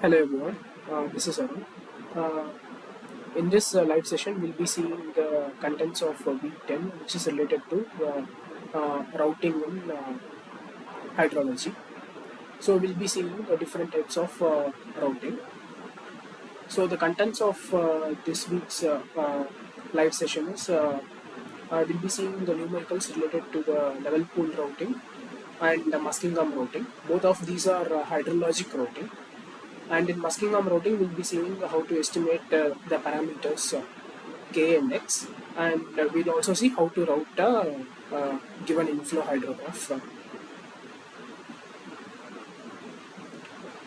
Hello everyone, this is Arun. Uh, in this live session, we'll be seeing the contents of week 10, which is related to routing in hydrology. So, we'll be seeing the different types of routing. So, the contents of this week's live session is we'll be seeing the numericals related to the level pool routing and the Muskingum routing. Both of these are hydrologic routing. And in Muskingum routing, we'll be seeing how to estimate the parameters K and X, and we'll also see how to route a given inflow hydrograph.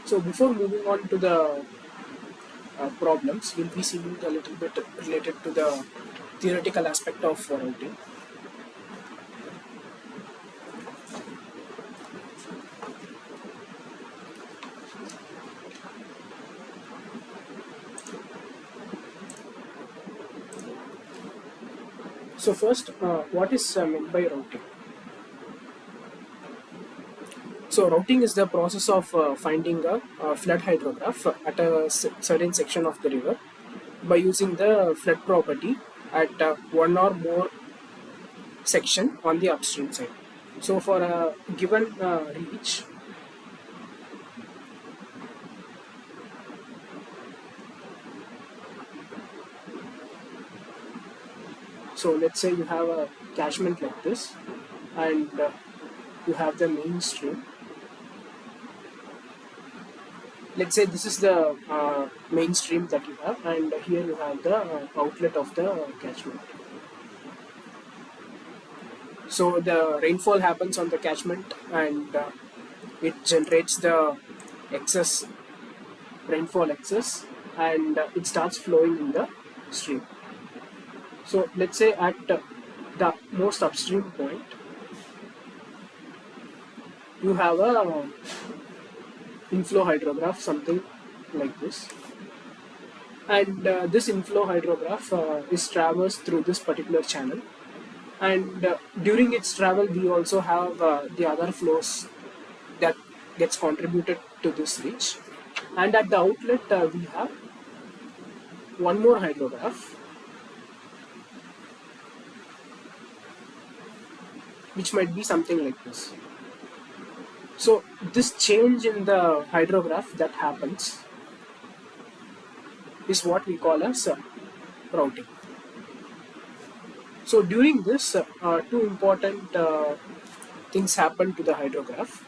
So before moving on to the problems, we'll be seeing a little bit related to the theoretical aspect of routing. So first, what is meant by routing? So routing is the process of finding a flood hydrograph at a certain section of the river by using the flood property at one or more section on the upstream side. So for a given reach, so let's say you have a catchment like this, and you have the mainstream. Let's say this is the mainstream that you have, and here you have the outlet of the catchment. So the rainfall happens on the catchment, and it generates the excess rainfall excess, and it starts flowing in the stream. So let's say at the most upstream point, you have a inflow hydrograph, something like this, and this inflow hydrograph is traversed through this particular channel, and during its travel we also have the other flows that gets contributed to this reach, and at the outlet we have one more hydrograph which might be something like this. So this change in the hydrograph that happens is what we call as routing. So during this, two important things happen to the hydrograph.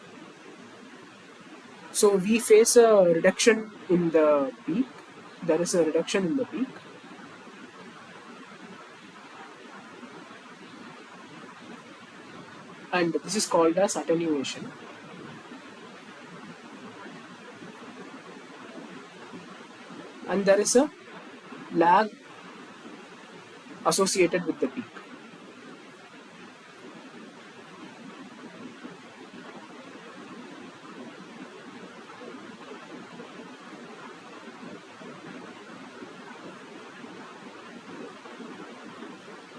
So we face a reduction in the peak. There is a reduction in the peak. And this is called as attenuation. And there is a lag associated with the peak.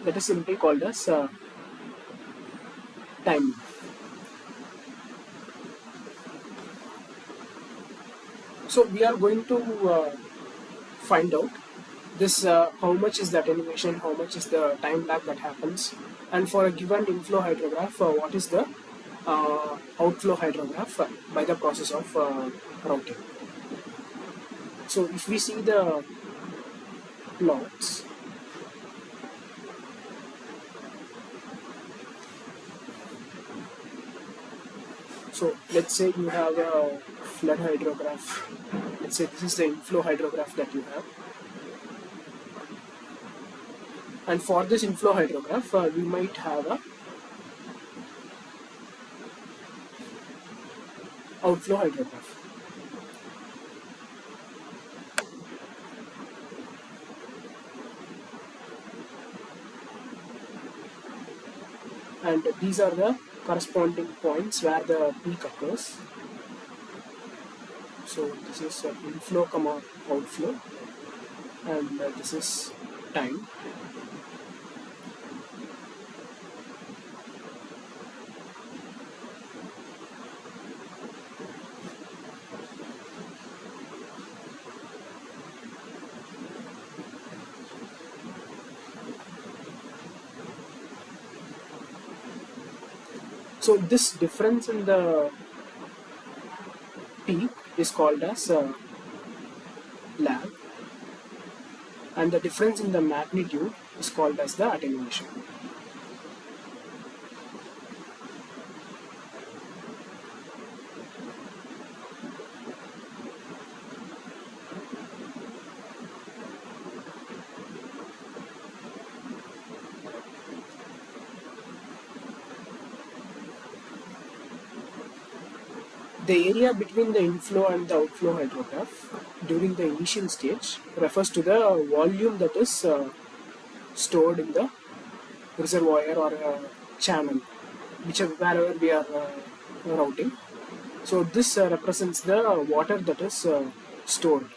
That is simply called as time. So we are going to find out this how much is the attenuation, how much is the time lag that happens, and for a given inflow hydrograph, what is the outflow hydrograph by the process of routing. So if we see the plots, so let's say you have a flood hydrograph. Let's say this is the inflow hydrograph that you have. And for this inflow hydrograph, we might have a outflow hydrograph. And these are the corresponding points where the peak occurs. So this is inflow comma outflow, and this is time. So this difference in the peak is called as lag, and the difference in the magnitude is called as the attenuation. The area between the inflow and the outflow hydrograph during the initial stage refers to the volume that is stored in the reservoir or channel, whichever wherever we are routing. So this represents the water that is stored.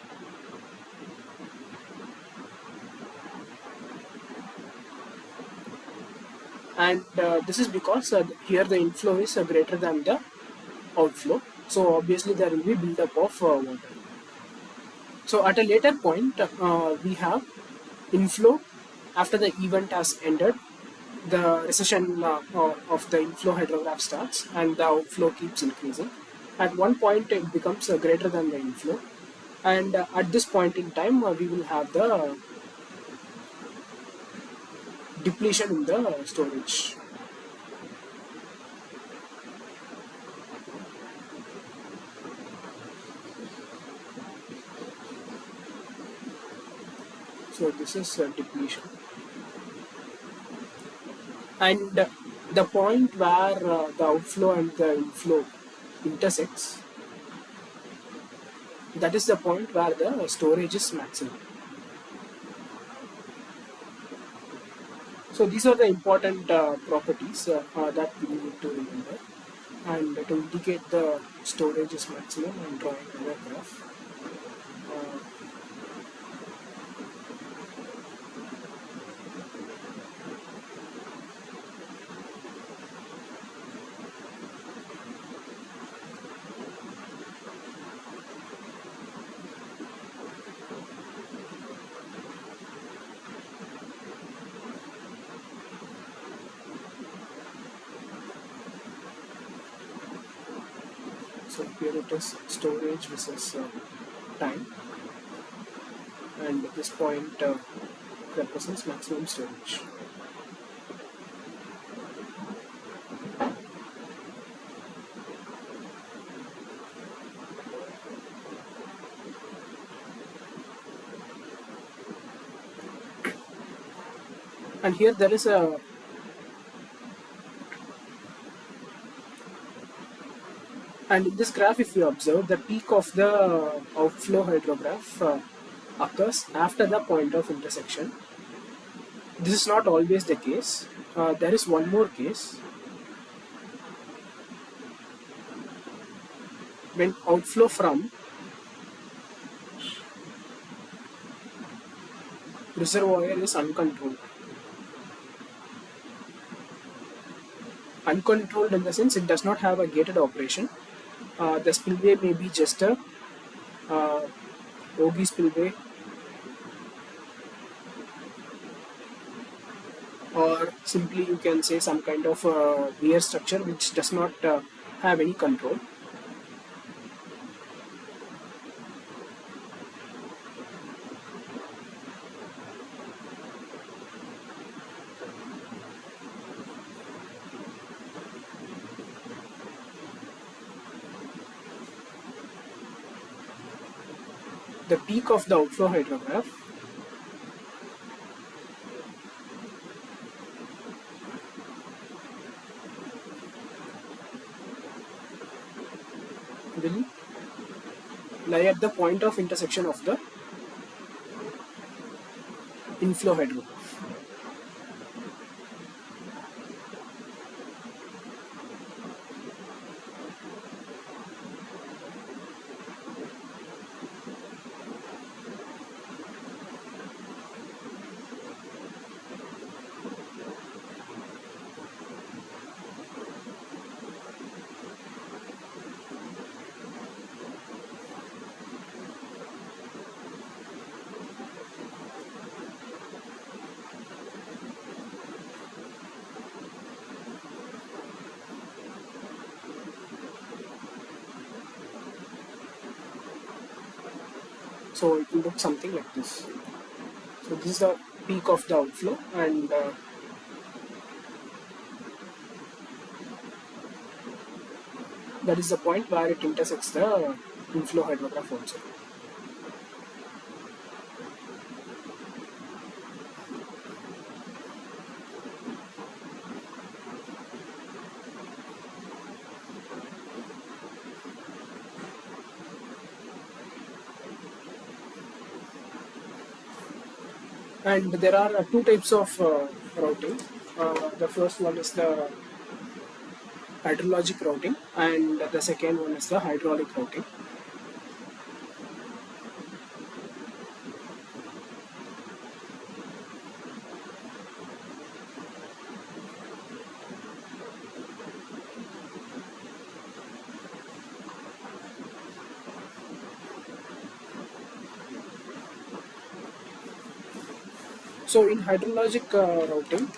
And this is because here the inflow is greater than the outflow. So obviously there will be buildup of water. So at a later point, we have inflow after the event has ended. The recession of the inflow hydrograph starts and the outflow keeps increasing. At one point, it becomes greater than the inflow, and at this point in time, we will have the depletion in the storage. So this is depletion, and the point where the outflow and the inflow intersects, that is the point where the storage is maximum. So these are the important properties that we need to remember. And to indicate the storage is maximum, I'm drawing another graph. Uh, so here it is storage versus time, and this point represents maximum storage. And here there is a and in this graph, if you observe, the peak of the outflow hydrograph occurs after the point of intersection. This is not always the case. There is one more case when outflow from reservoir is uncontrolled. Uncontrolled in the sense it does not have a gated operation. The spillway may be just a Ogi spillway, or simply you can say some kind of weir structure which does not have any control. The peak of the outflow hydrograph will lie at the point of intersection of the inflow hydrograph. So it will look something like this. So this is the peak of the outflow, and that is the point where it intersects the inflow hydrograph also. And there are two types of routing. The first one is the hydrologic routing, and the second one is the hydraulic routing. So in hydrologic routing,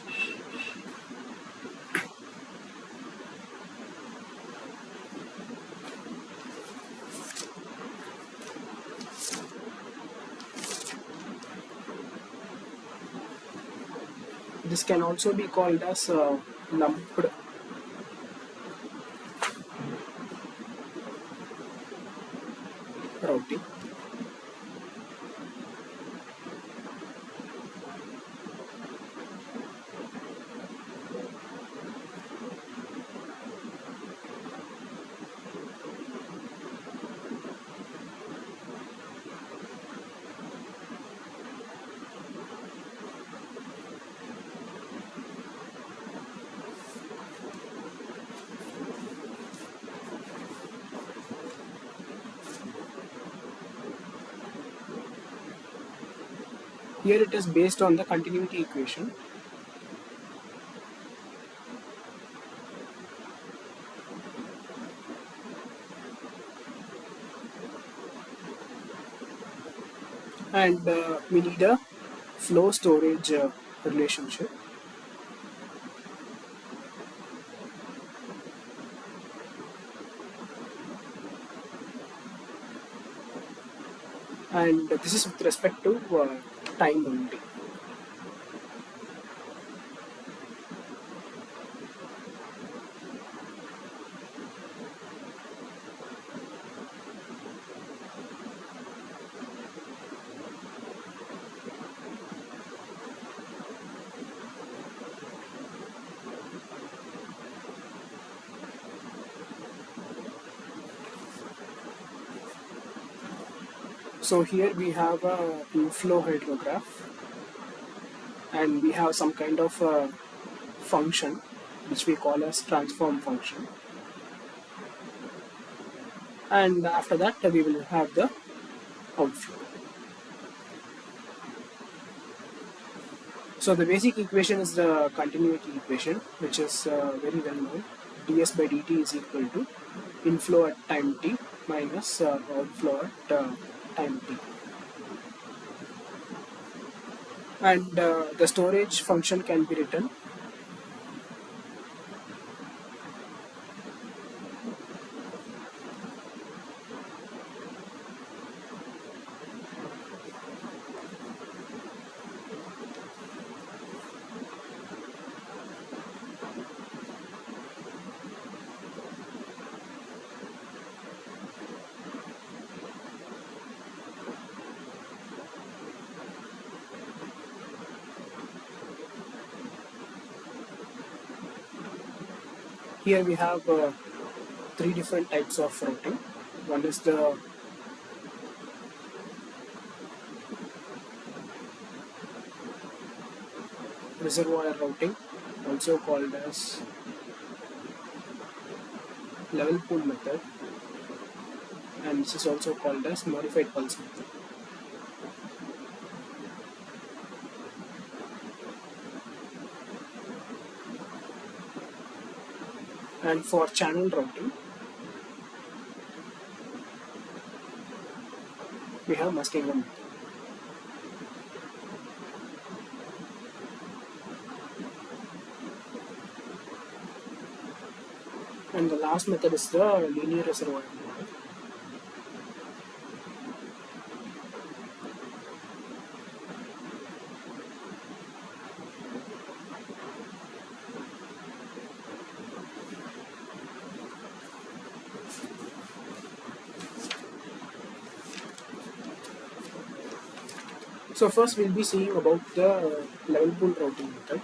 this can also be called as lumped routing. Here it is based on the continuity equation. And we need a flow storage relationship. And this is with respect to time only. So here we have a inflow hydrograph, and we have some kind of function which we call as transform function, and after that we will have the outflow. So the basic equation is the continuity equation, which is very well known. ds by dt is equal to inflow at time t minus outflow at time t. And the storage function can be written here. We have three different types of routing. One is the reservoir routing, also called as level pool method, and this is also called as modified pulse method. And for channel routing, we have Muskingum method. And the last method is the linear reservoir model. So first we'll be seeing about the level pool routing method.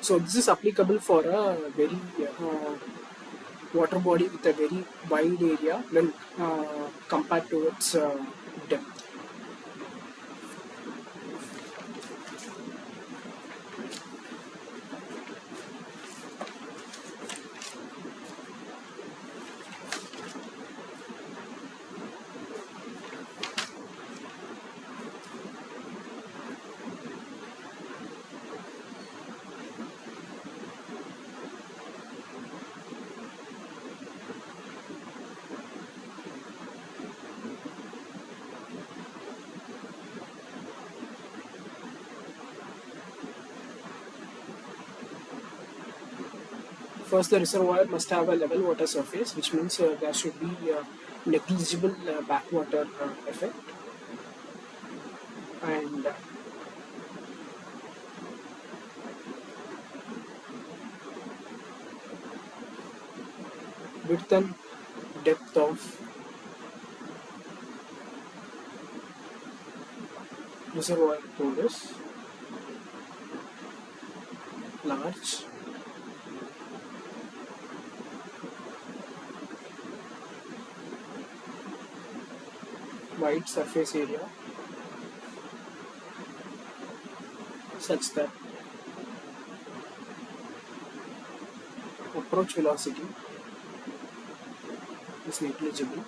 So this is applicable for a very water body with a very wide area when compared to its depth. First, the reservoir must have a level water surface, which means there should be negligible backwater effect, and width and depth of reservoir pool is large. Wide surface area such that approach velocity is negligible.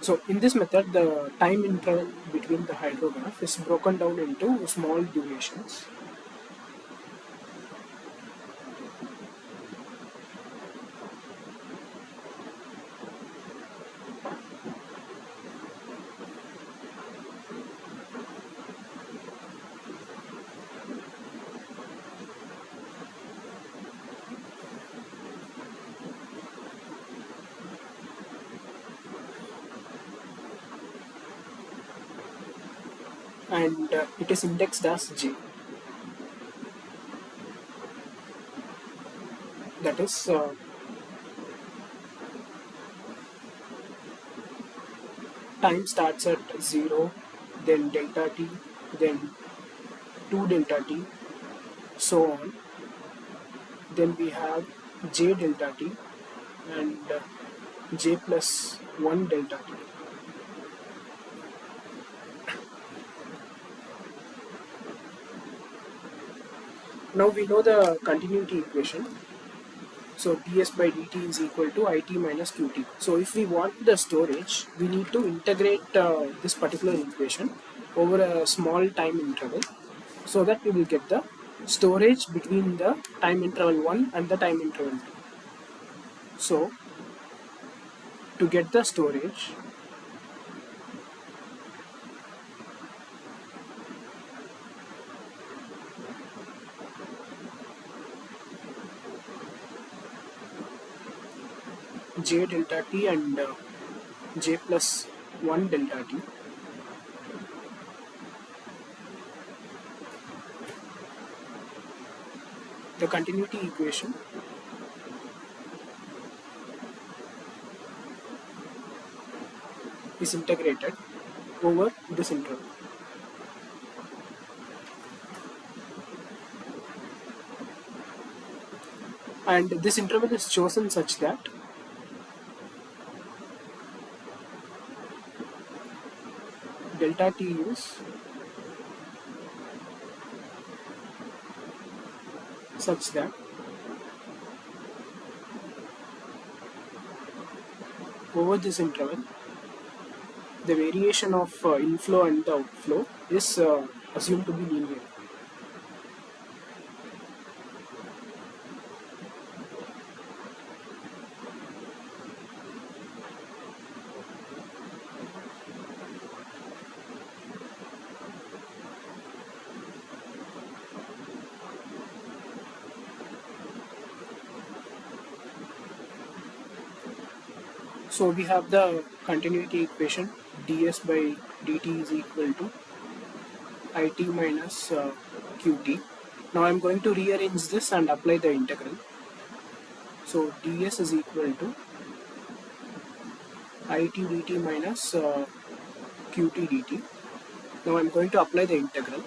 So in this method, the time interval between the hydrograph is broken down into small durations. And it is indexed as J. That is time starts at 0, then delta t, then 2 delta t, so on. Then we have J delta t and J plus 1 delta t. Now we know the continuity equation. So ds by dt is equal to it minus qt. So if we want the storage, we need to integrate this particular equation over a small time interval, so that we will get the storage between the time interval 1 and the time interval 2. So to get the storage, J delta t and J plus 1 delta t, the continuity equation is integrated over this interval. And this interval is chosen such that delta t is such that over this interval the variation of inflow and the outflow is assumed to be linear. So we have the continuity equation, ds by dt is equal to it minus qt. Now I'm going to rearrange this and apply the integral. So ds is equal to it dt minus qt dt. Now I'm going to apply the integral.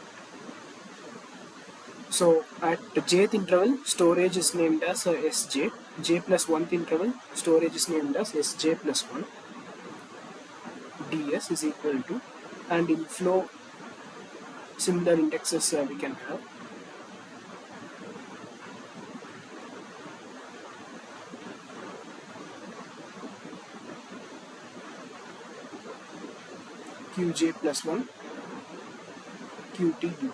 So at jth interval, storage is named as Sj. J plus 1th interval, storage is named as Sj plus 1. ds is equal to, and in flow, similar indexes we can have. Qj plus 1, Qt dt.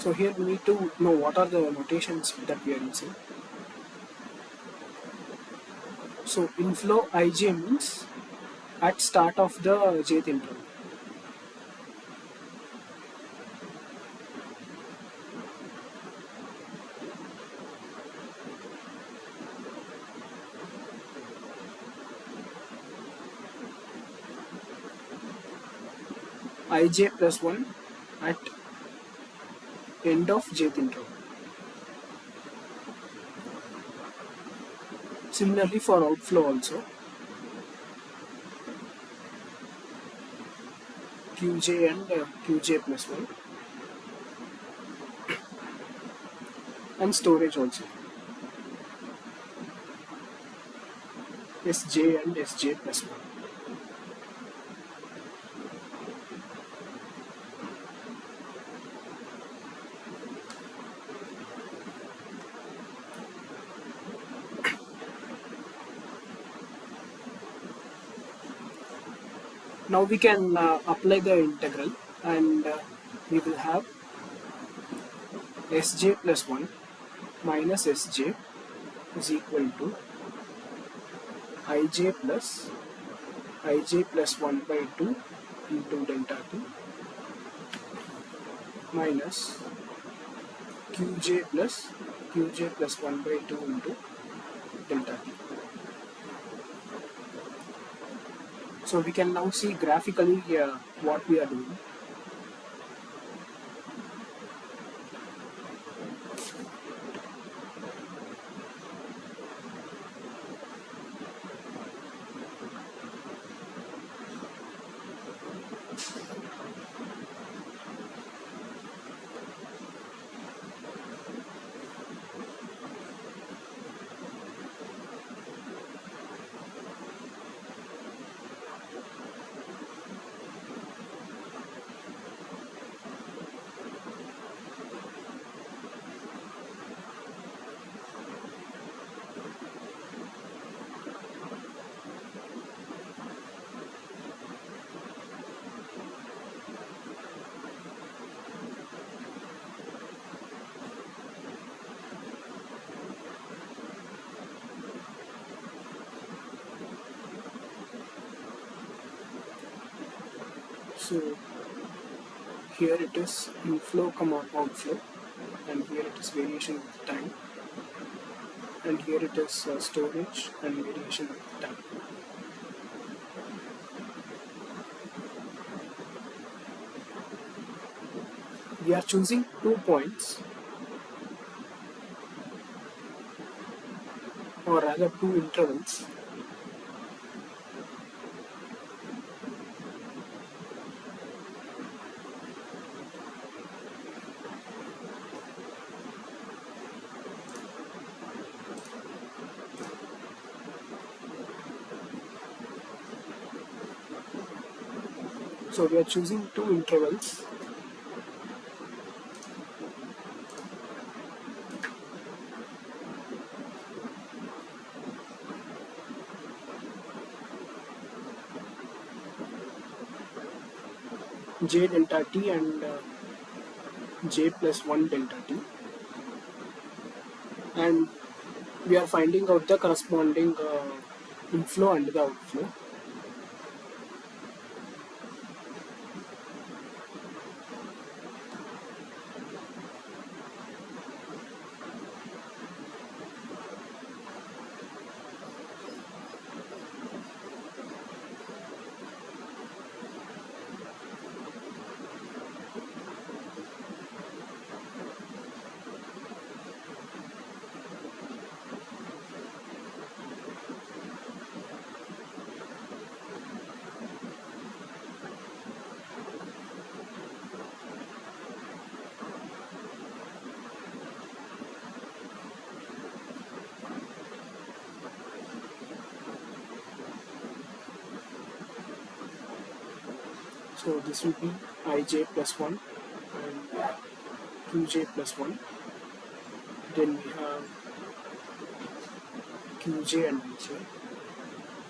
So here we need to know what are the notations that we are using. So inflow ij means at start of the jth interval. Ij plus 1 at end of jth interval. Similarly for outflow also, Qj and Qj plus 1, and storage also, Sj and Sj plus 1. Now we can apply the integral, and we will have Sj plus 1 minus Sj is equal to Ij plus 1 by 2 into delta t minus Qj plus 1 by 2 into delta t. So we can now see graphically what we are doing. So here it is inflow, outflow, and here it is variation with time, and here it is storage and variation with time. We are choosing 2 points, or rather 2 intervals. So we are choosing 2 intervals. J delta t and J plus 1 delta t, and we are finding out the corresponding inflow and the outflow. So this will be ij plus 1 and qj plus 1. Then we have qj and ij.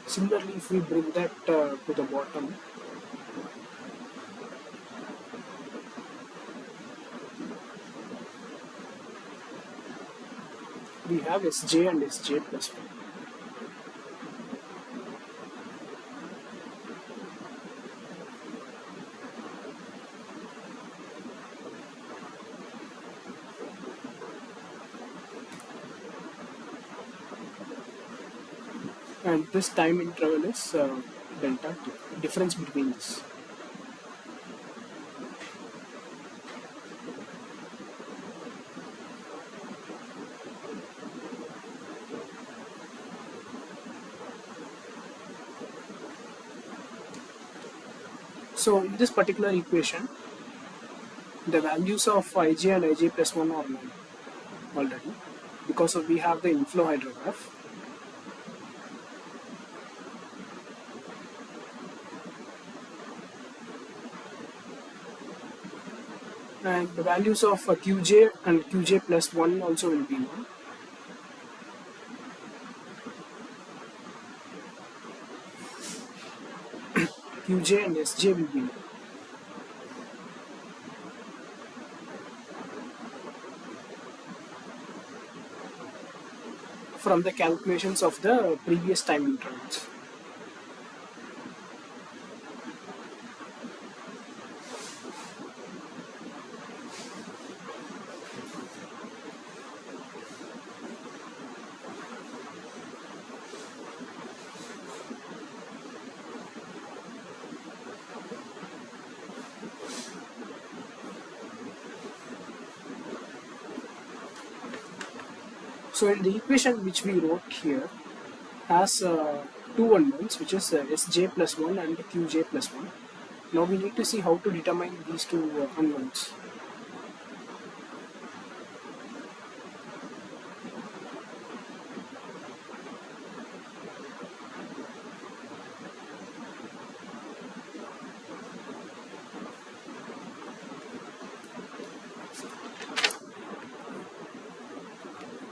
Similarly, if we bring that to the bottom, we have sj and sj plus 1. And this time interval is delta t, difference between this. So in this particular equation, the values of ij and ij plus 1 are known already because we have the inflow hydrograph. And the values of qj and qj plus 1 also will be known. qj and sj will be known. From the calculations of the previous time intervals. So in the equation which we wrote here has two unknowns, which is sj plus 1 and qj plus 1. Now we need to see how to determine these two unknowns.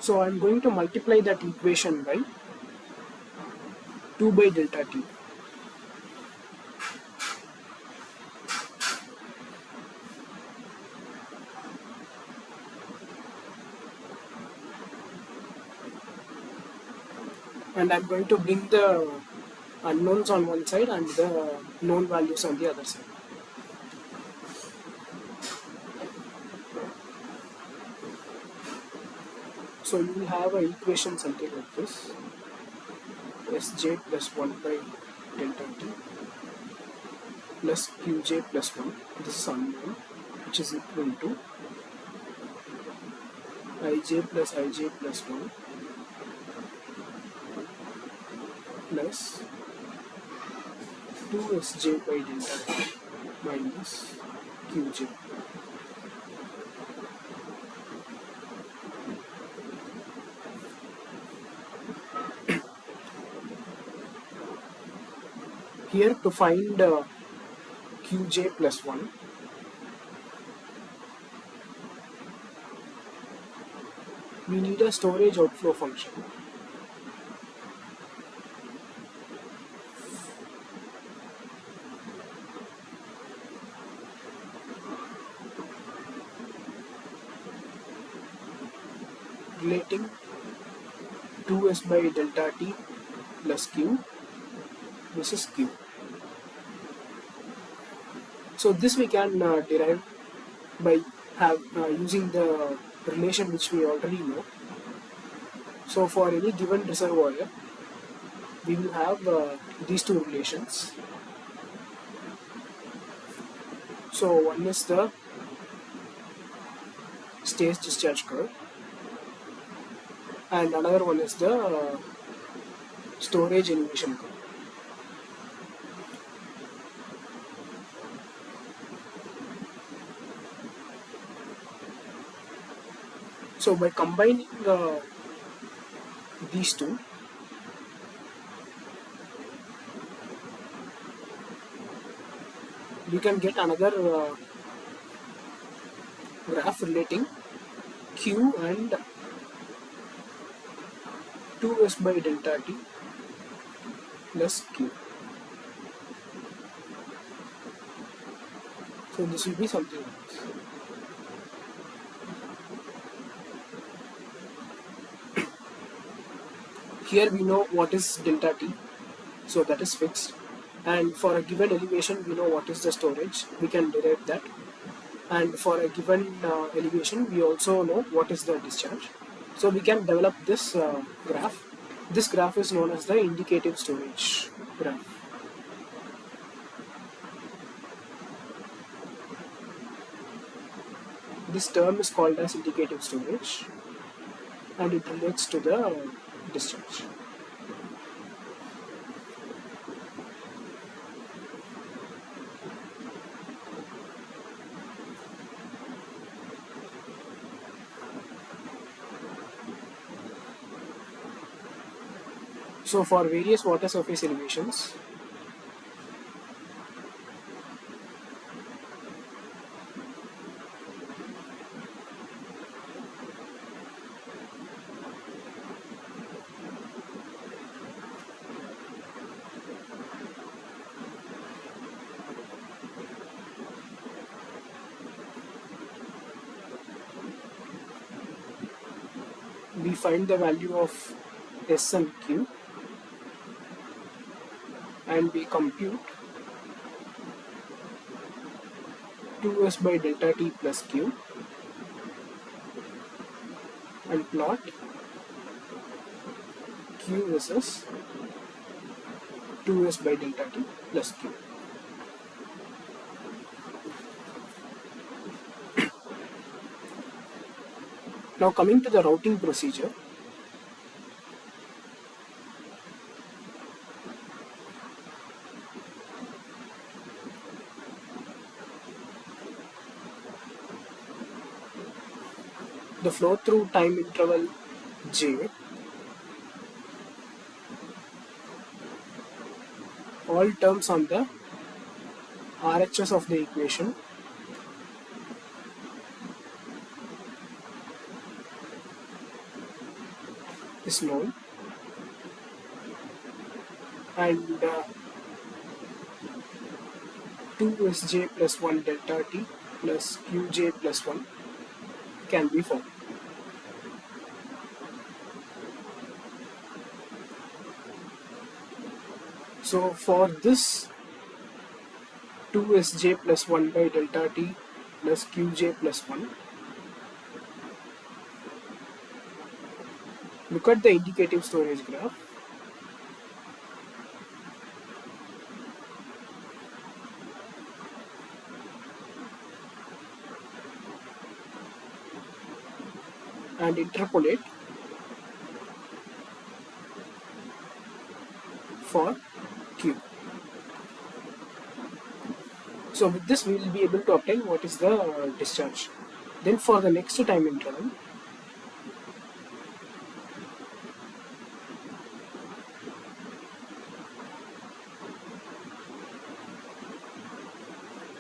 So I'm going to multiply that equation by 2 by delta t. And I'm going to bring the unknowns on one side and the known values on the other side. So you will have an equation something like this: sj plus 1 by delta t plus qj plus 1. This is unknown, which is equal to ij plus 1 plus 2sj by delta t minus qj. Here to find qj plus 1, we need a storage outflow function. Relating 2s by delta t plus q. This is q. So this we can derive by using the relation which we already know. So for any given reservoir, we will have these two relations. So one is the stage discharge curve and another one is the storage elevation curve. So by combining these two, we can get another graph relating Q and 2s by delta t plus Q. So this will be something like this. Here we know what is delta t, so that is fixed. And for a given elevation, we know what is the storage, we can derive that. And for a given elevation, we also know what is the discharge. So we can develop this graph. This graph is known as the indicative storage graph. This term is called as indicative storage, and it relates to the discharge. So for various water surface elevations, we find the value of S and Q, and we compute 2s by delta t plus Q and plot Q versus 2s by delta t plus Q. Now coming to the routing procedure, the flow through time interval J, all terms on the RHS of the equation is known, and 2sj plus 1 delta t plus qj plus 1 can be found. So for this 2sj plus 1 by delta t plus qj plus 1, look at the indicative storage graph. And interpolate for Q. So with this we will be able to obtain what is the discharge. Then for the next time interval,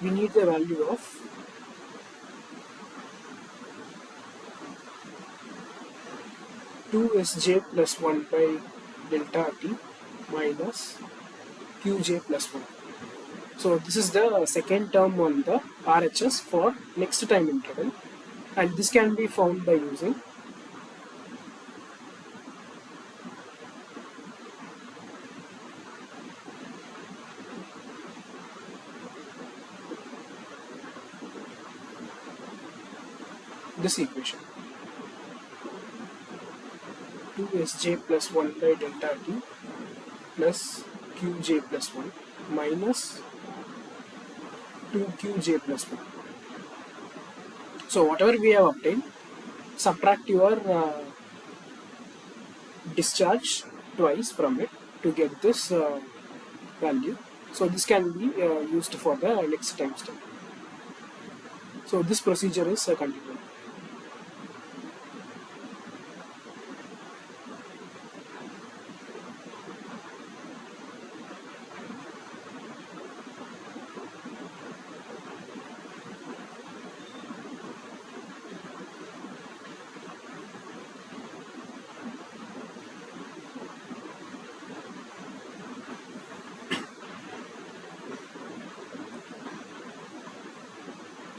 we need the value of two Sj plus 1 by delta t minus Qj plus 1. So this is the second term on the RHS for next time interval, and this can be found by using this equation. 2sj plus 1 by delta t plus qj plus 1 minus 2qj plus 1. So whatever we have obtained, subtract your discharge twice from it to get this value. So this can be used for the next time step. So this procedure is continued.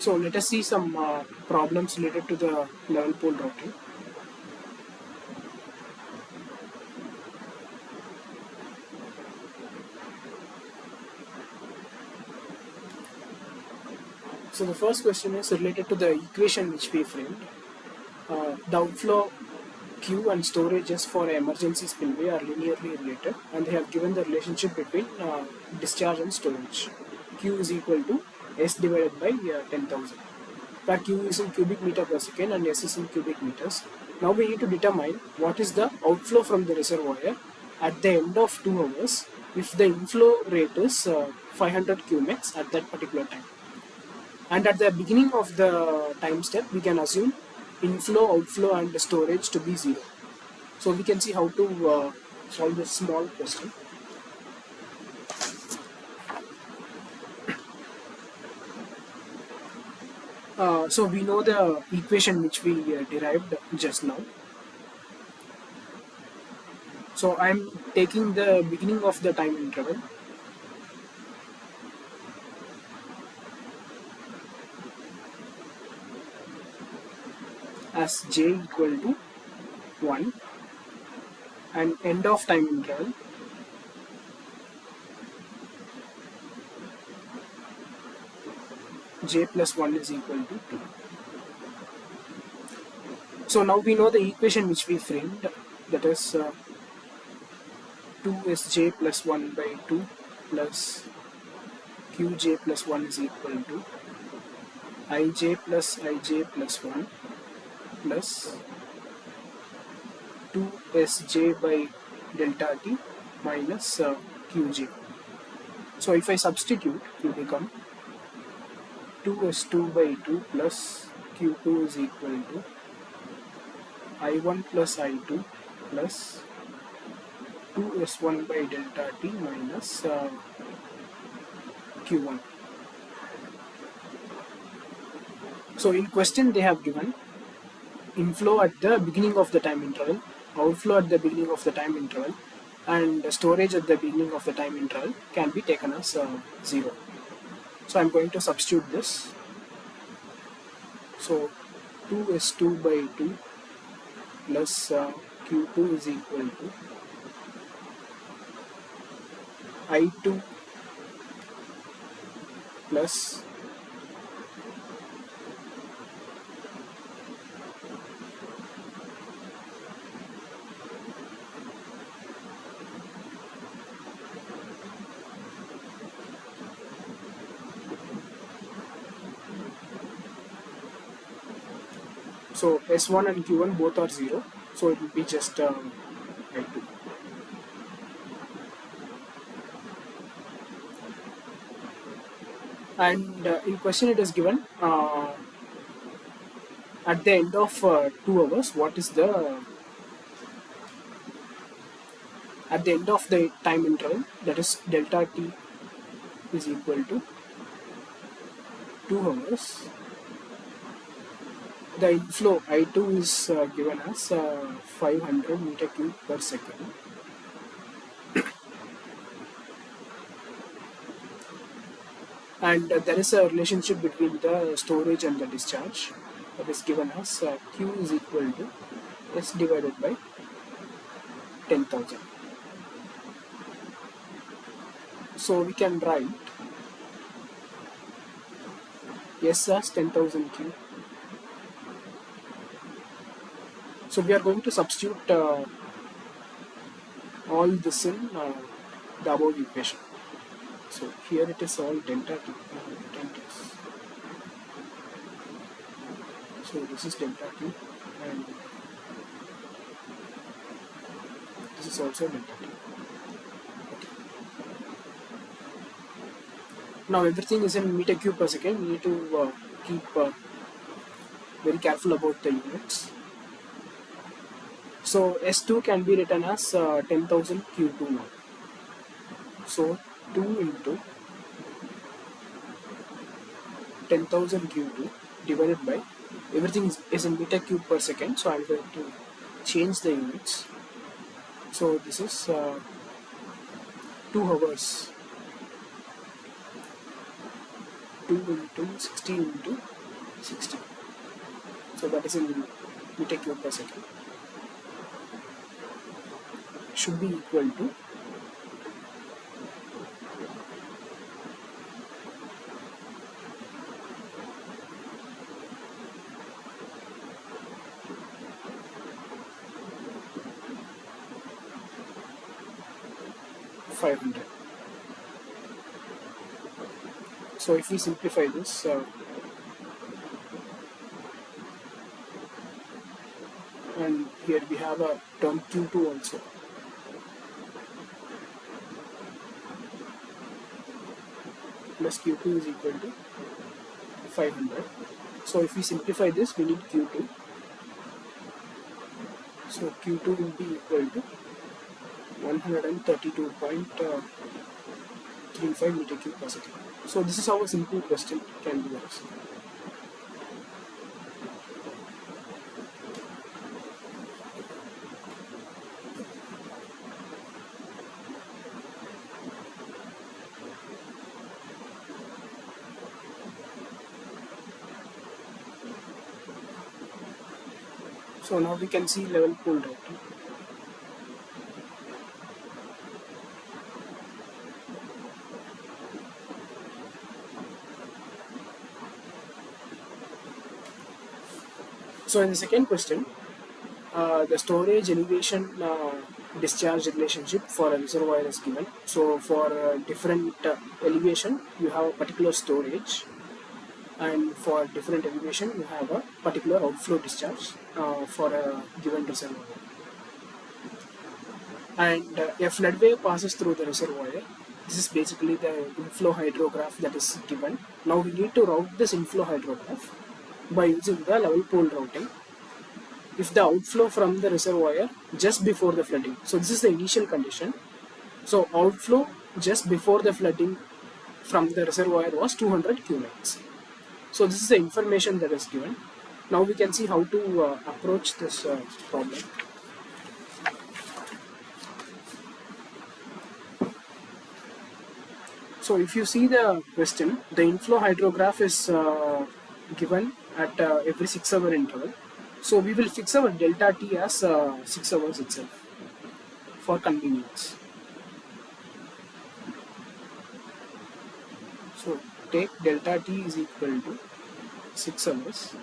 So let us see some problems related to the level pole routing. So the first question is related to the equation which we framed. The outflow queue and storages for emergency spillway are linearly related, and they have given the relationship between discharge and storage. Q is equal to S divided by 10,000, where Q is in cubic meter per second and S is in cubic meters. Now we need to determine what is the outflow from the reservoir at the end of 2 hours if the inflow rate is 500 qmax at that particular time. And at the beginning of the time step, we can assume inflow, outflow, and storage to be 0. So we can see how to solve this small question. So we know the equation which we derived just now. So I'm taking the beginning of the time interval as j equal to 1 and end of time interval j plus 1 is equal to 2. So now we know the equation which we framed, that is 2 is j plus 1 by 2 plus qj plus 1 is equal to ij plus 1 plus 2sj by delta t minus qj. So if I substitute, it will become 2s2 by 2 plus q2 is equal to I1 plus I2 plus 2s1 by delta t minus q1. So in question they have given inflow at the beginning of the time interval, outflow at the beginning of the time interval, and storage at the beginning of the time interval can be taken as 0. So I'm going to substitute this. So 2s2 by 2 plus q2 is equal to I2 plus so S1 and Q1 both are 0, so it will be just I2. And in question it is given at the end of 2 hours, what is the at the end of the time interval, that is delta t is equal to 2 hours. The inflow I2 is given as 500 meter cube per second. And there is a relationship between the storage and the discharge, that is given as Q is equal to S divided by 10,000. So we can write S as 10,000 Q. So we are going to substitute all this in the above equation. So here it is all delta T. So this is delta T and this is also delta T. Okay. Now everything is in meter cube per second. We need to keep very careful about the units. So S2 can be written as 10,000 Q2 now. So 2 into 10,000 Q2 divided by, everything is in meter cube per second, so I'm going to change the units. So this is 2 hours, 2 into 60 into 60. So that is in meter cube per second. Should be equal to 500. So if we simplify this, and here we have a term Q2 also. Plus Q2 is equal to 500. So if we simplify this, we need Q2. So Q2 will be equal to 132.35 meter cube per second. So this is how a simple question can be answered. So now we can see level pool routing. So in the second question, the storage elevation discharge relationship for a reservoir is given. So for different elevation, you have a particular storage, and for different elevation, you have a particular outflow discharge for a given reservoir. And a flood wave passes through the reservoir. This is basically the inflow hydrograph that is given. Now we need to route this inflow hydrograph by using the level pool routing. If the outflow from the reservoir just before the flooding, so this is the initial condition. So outflow just before the flooding from the reservoir was 200 cubics. So this is the information that is given. Now we can see how to approach this problem. So if you see the question, the inflow hydrograph is given at every 6-hour interval. So we will fix our delta T as 6 hours itself for convenience. So take delta T is equal to 6 hours.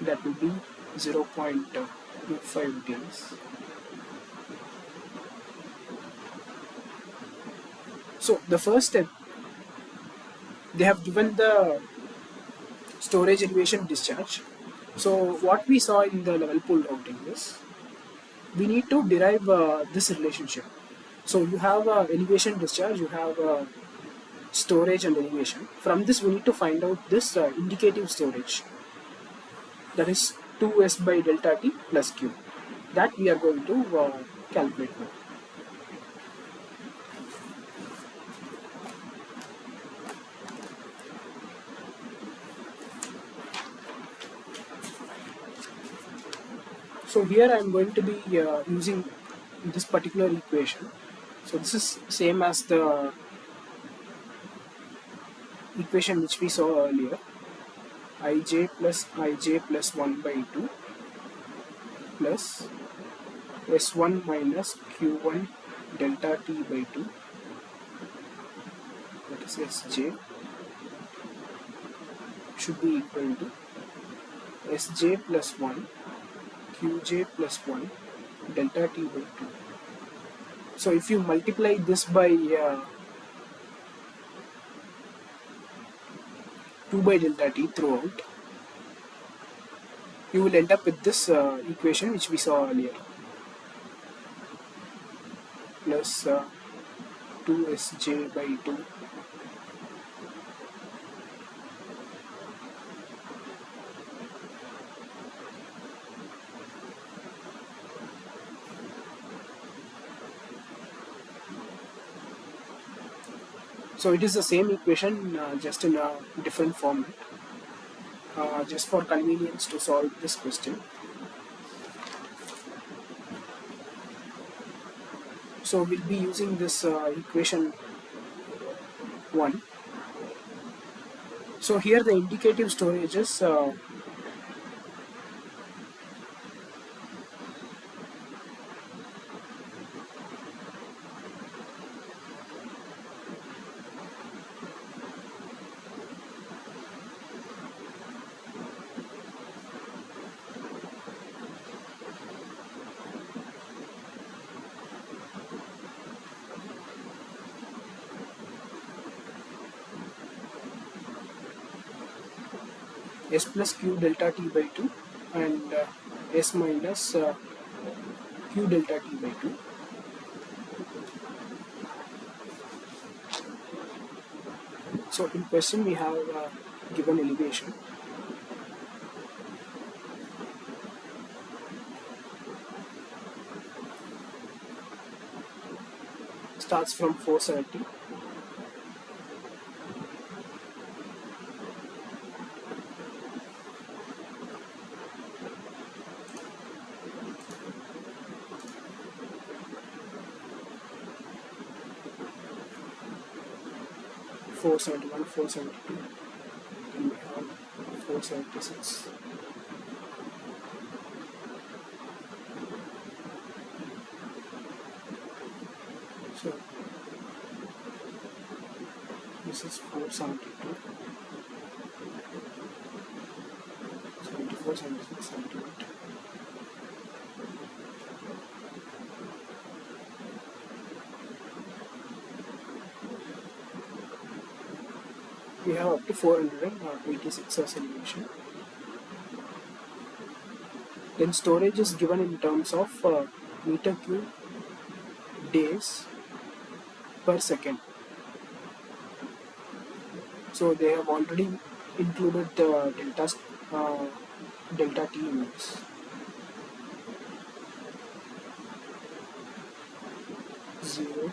That will be 0.25 days. So the first step, they have given the storage elevation discharge. So what we saw in the level pool routing is, we need to derive this relationship. So you have elevation discharge, you have storage and elevation. From this we need to find out this indicative storage, that is 2S by delta T plus Q. That we are going to calculate now. So here I am going to be using this particular equation. So this is same as the equation which we saw earlier. Ij plus 1 by 2 plus S1 minus Q1 delta T by 2, that is Sj, should be equal to Sj plus 1 Qj plus 1 delta T by 2. So if you multiply this by 2 by delta T throughout, you will end up with this equation which we saw earlier, plus 2Sj by 2 So it is the same equation, just in a different format, just for convenience to solve this question. So we'll be using this equation 1. So here the indicative storage is S plus Q delta T by 2 and S minus Q delta T by 2. So in question we have given elevation. Starts from 470. Four 472, and we have 476. So this is 472, 74, 76, 78. We have up to 486 as elevation. Then storage is given in terms of meter cube days per second. So they have already included the delta T in this. Zero.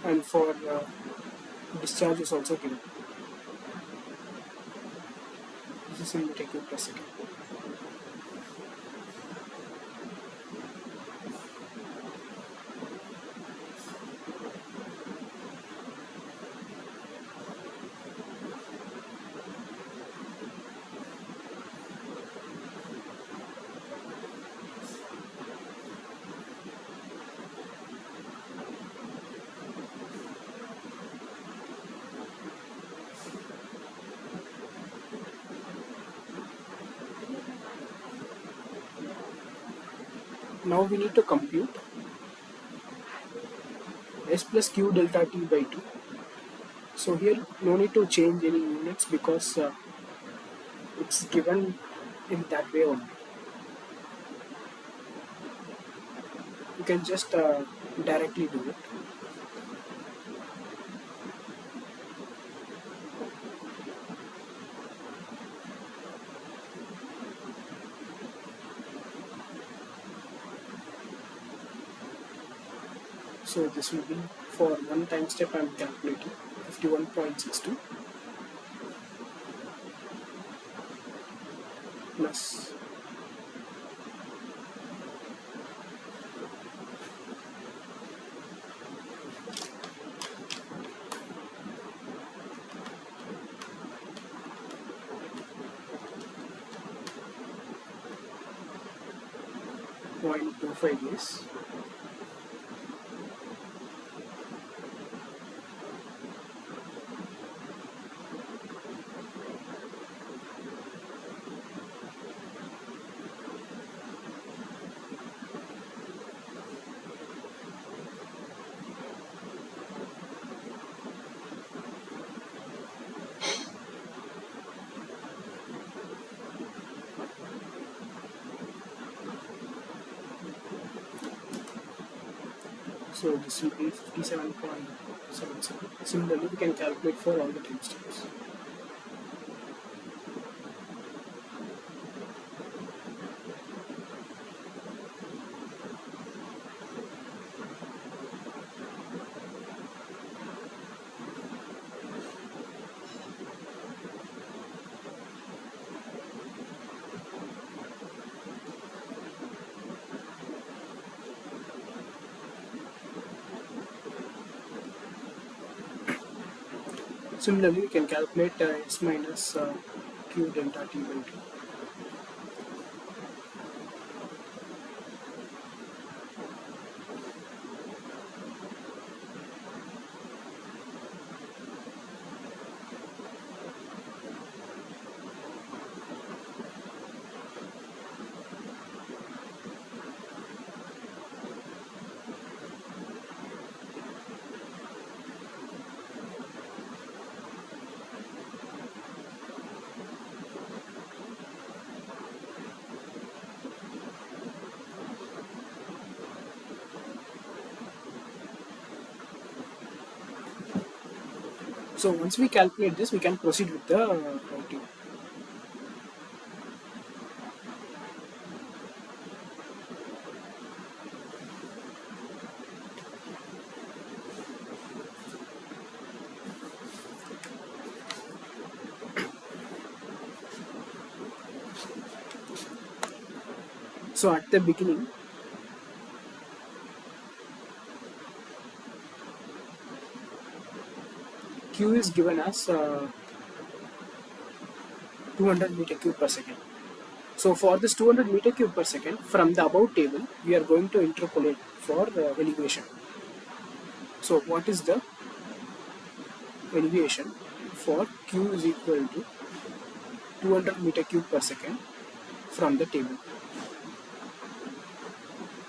And for discharge is also given. This is in meter cube per second. Now we need to compute S plus Q delta T by 2. So here no need to change any units because it's given in that way only. You can just directly do it. So this will be for one time step I am calculating 51.62 plus 0.25 days. So this will be 57.77. Similarly, we can calculate for all the time steps. Similarly, we can calculate S minus Q delta T by T. So once we calculate this, we can proceed with the routing. So at the beginning, Q is given as 200 meter cube per second. So for this 200 meter cube per second, from the above table, we are going to interpolate for elevation. So what is the elevation for Q is equal to 200 meter cube per second from the table?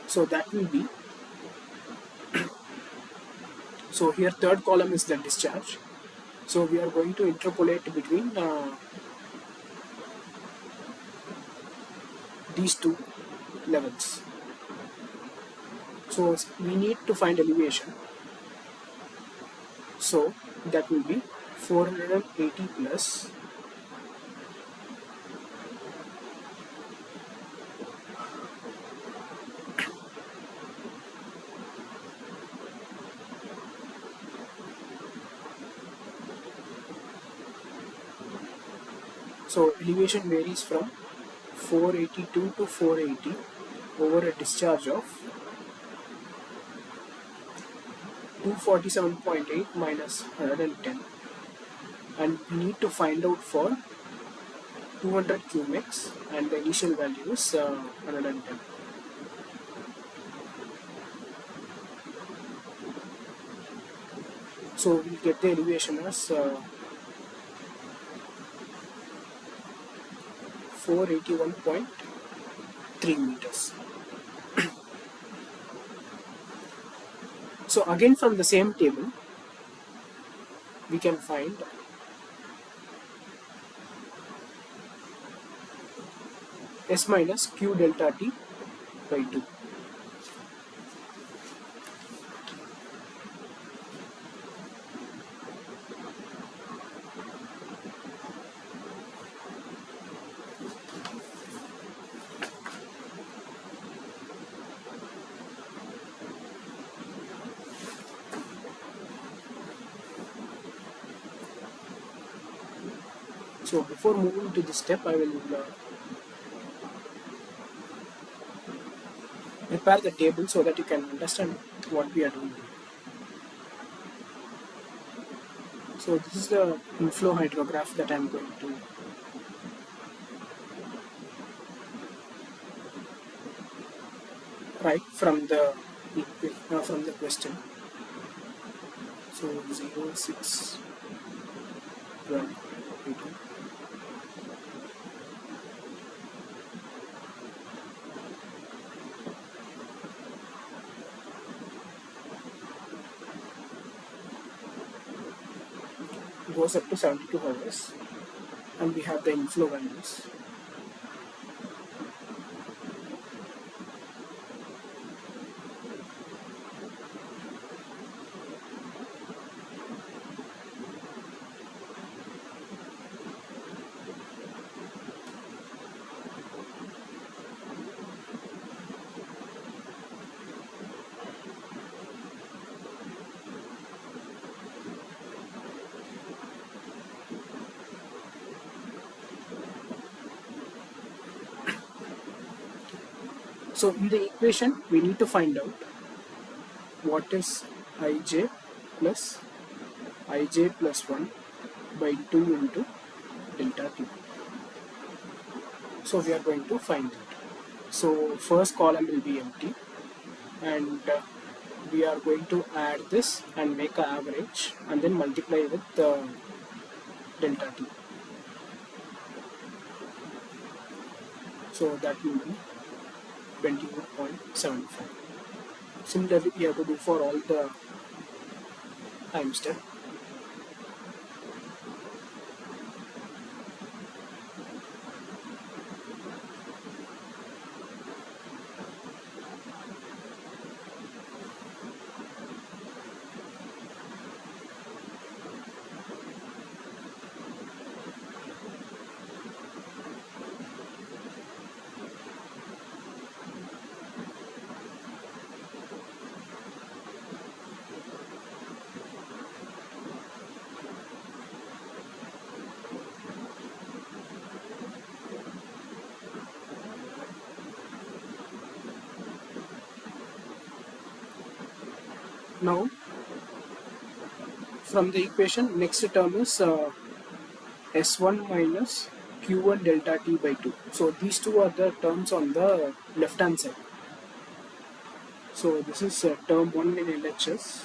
So that will be, so here third column is the discharge. So we are going to interpolate between these two levels. So we need to find elevation. So that will be 480 plus 'So elevation varies from 482 to 480 over a discharge of 247.8 minus 110, and we need to find out for 200 cubics and the initial value is 110. So we'll get the elevation as 481.3 meters. So again from the same table, we can find S minus Q delta T by 2. So before moving to this step, I will prepare the table so that you can understand what we are doing. So this is the inflow hydrograph that I am going to write from the question. So 0, 6, 12, 18. Goes up to 72 hours, and we have the inflow values. So in the equation, we need to find out what is plus ij plus 1 by 2 into delta t. So we are going to find that. So first column will be empty, and we are going to add this and make an average and then multiply with delta t. So that will be 21.75. Similarly, we have to do for all the time step. Now, from the equation, next term is S1 minus Q1 delta T by 2. So these two are the terms on the left hand side. So this is term 1 in LHS.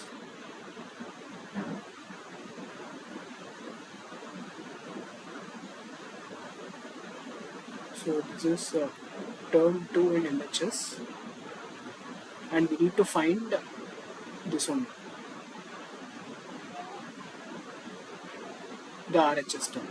So this is term 2 in LHS. And we need to find this one, the RHS term.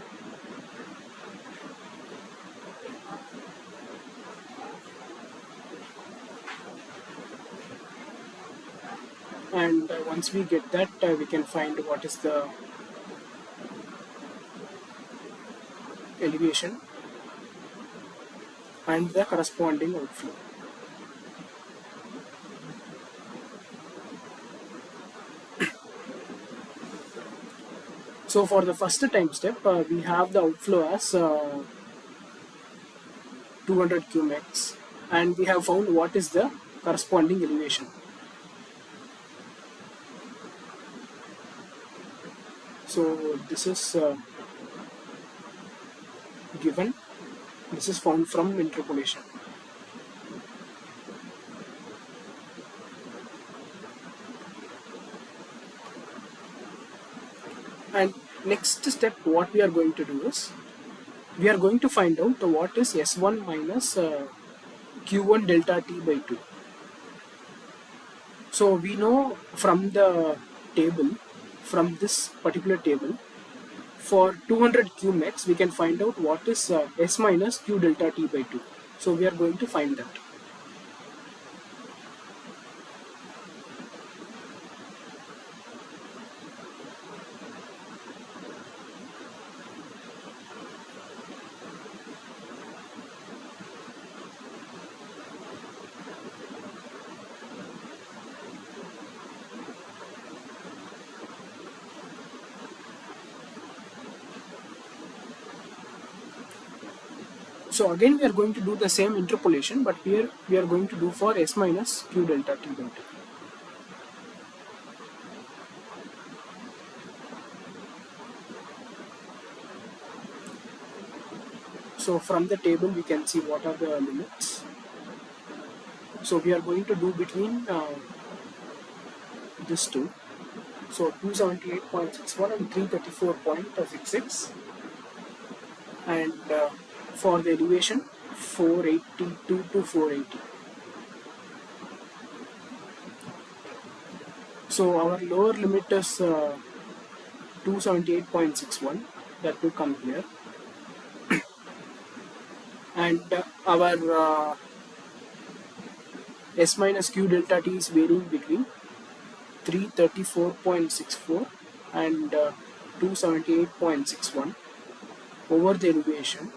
And once we get that, we can find what is the elevation and the corresponding outflow. So for the first time step, we have the outflow as 200 cumex, and we have found what is the corresponding elevation. So this is given. This is found from interpolation. And next step, what we are going to do is, we are going to find out what is S1 minus Q1 delta T by 2. So we know from the table, from this particular table, for 200 cumex, we can find out what is S minus Q delta T by 2. So we are going to find that. So again, we are going to do the same interpolation, but here we are going to do for S minus Q delta T by 2. So from the table, we can see what are the limits. So we are going to do between these two. So 278.61 and 334.66. And for the elevation, 482 to 480. So our lower limit is 278.61. That will come here. And our S minus Q delta T is varying between 334.64 and 278.61 over the elevation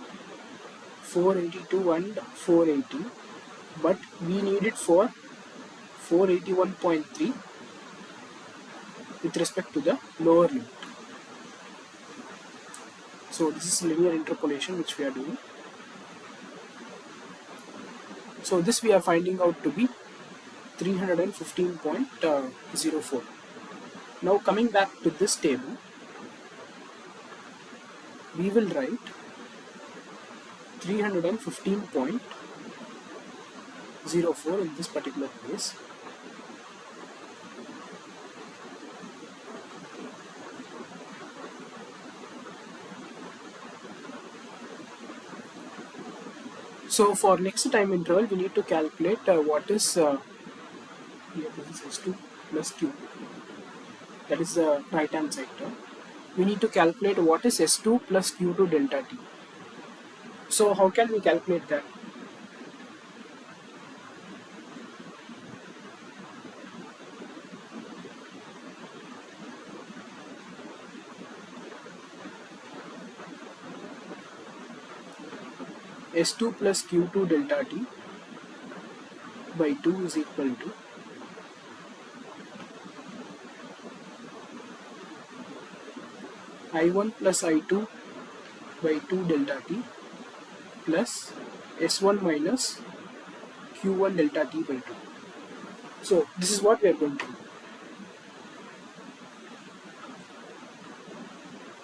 482 and 480, but we need it for 481.3 with respect to the lower limit. So this is linear interpolation which we are doing. So this we are finding out to be 315.04. Now coming back to this table, we will write 315.04 in this particular place. So for next time interval, we need to calculate what is here. This is S2 plus Q. That is the right hand side term. We need to calculate what is S2 plus Q2 delta T. So how can we calculate that? S2 plus Q2 delta T by 2 is equal to I1 plus I2 by 2 delta T plus S1 minus Q1 delta T by 2. So this is what we are going to do.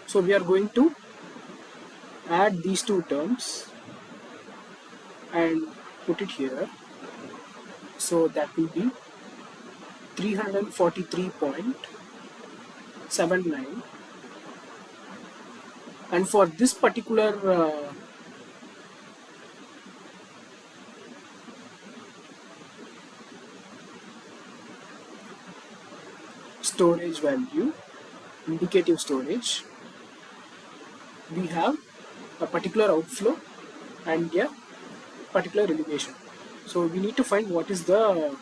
So we are going to add these two terms and put it here. So that will be 343.79, and for this particular storage value, indicative storage, we have a particular outflow and a particular elevation. So we need to find what is the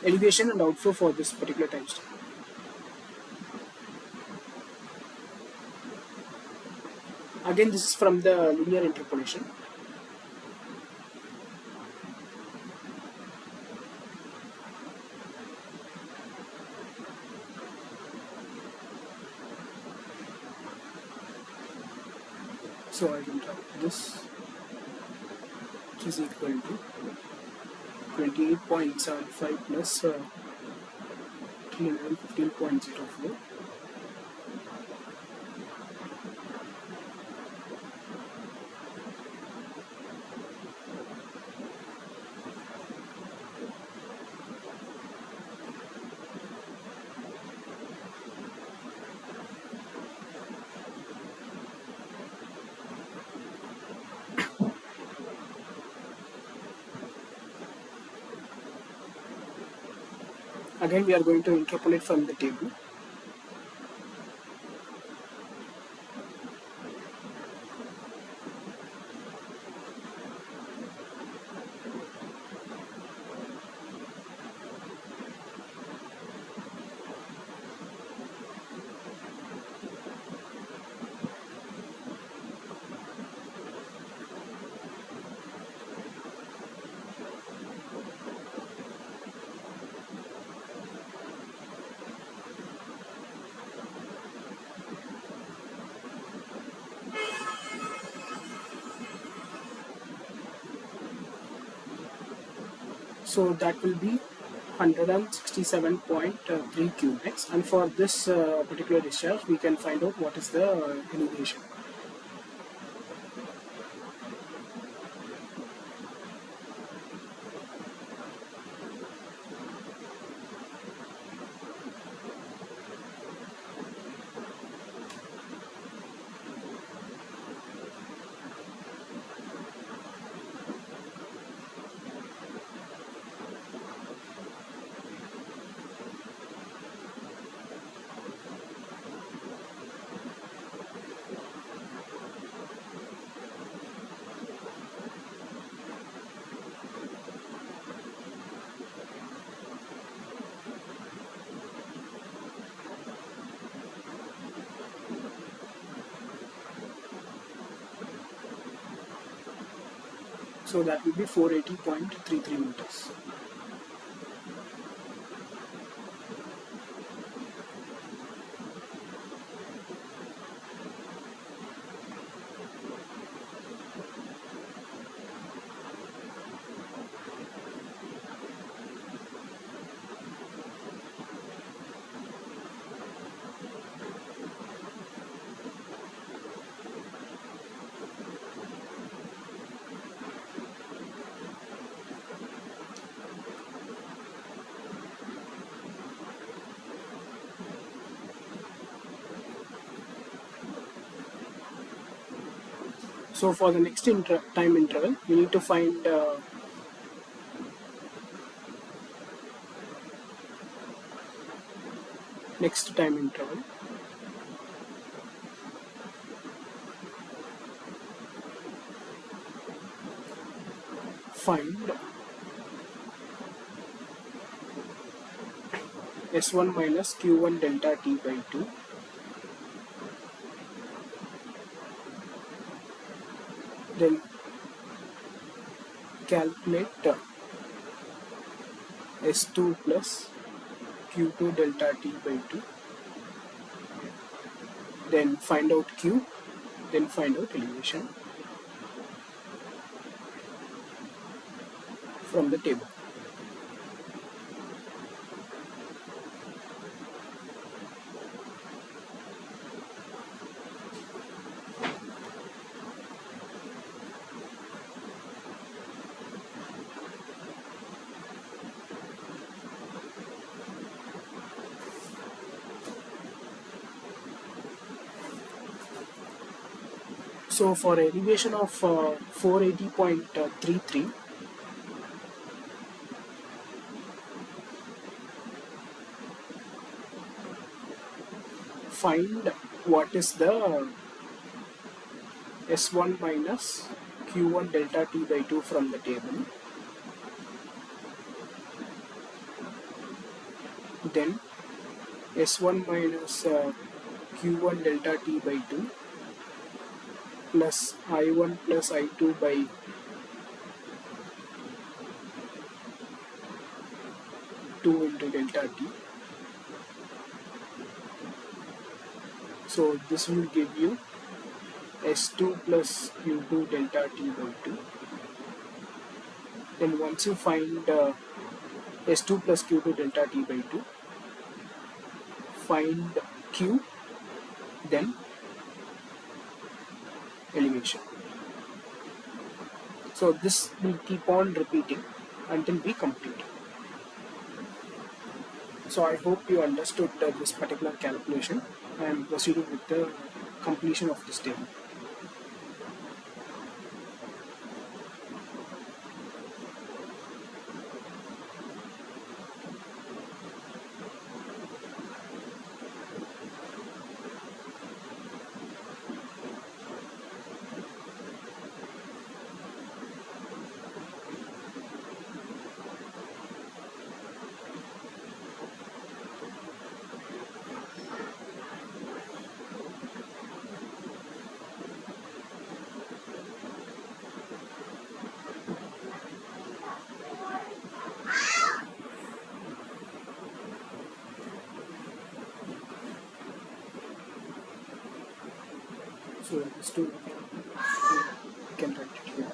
elevation and outflow for this particular time step. Again, this is from the linear interpolation. So I will write this, which is equal to 28.75 plus 315.04. Again, we are going to interpolate from the table. So that will be 167.3 cubics, and for this particular discharge we can find out what is the elevation. So that will be 480.33 meters. So for the next time interval, we need to find next time interval. Find S1 minus Q1 delta T by 2. Then calculate S2 plus Q2 delta T by 2. Then find out Q. Then find out elevation from the table. So for elevation of 480.33, find what is the S1 minus Q1 delta T by 2 from the table. Then S1 minus Q1 delta T by 2 plus I1 plus I2 by 2 into delta T. So this will give you S2 plus Q2 delta T by 2. Then once you find S2 plus Q2 delta T by 2, find Q, then elevation. So this will keep on repeating until we complete. So I hope you understood this particular calculation and proceeding with the completion of this table. So this two we can write it here.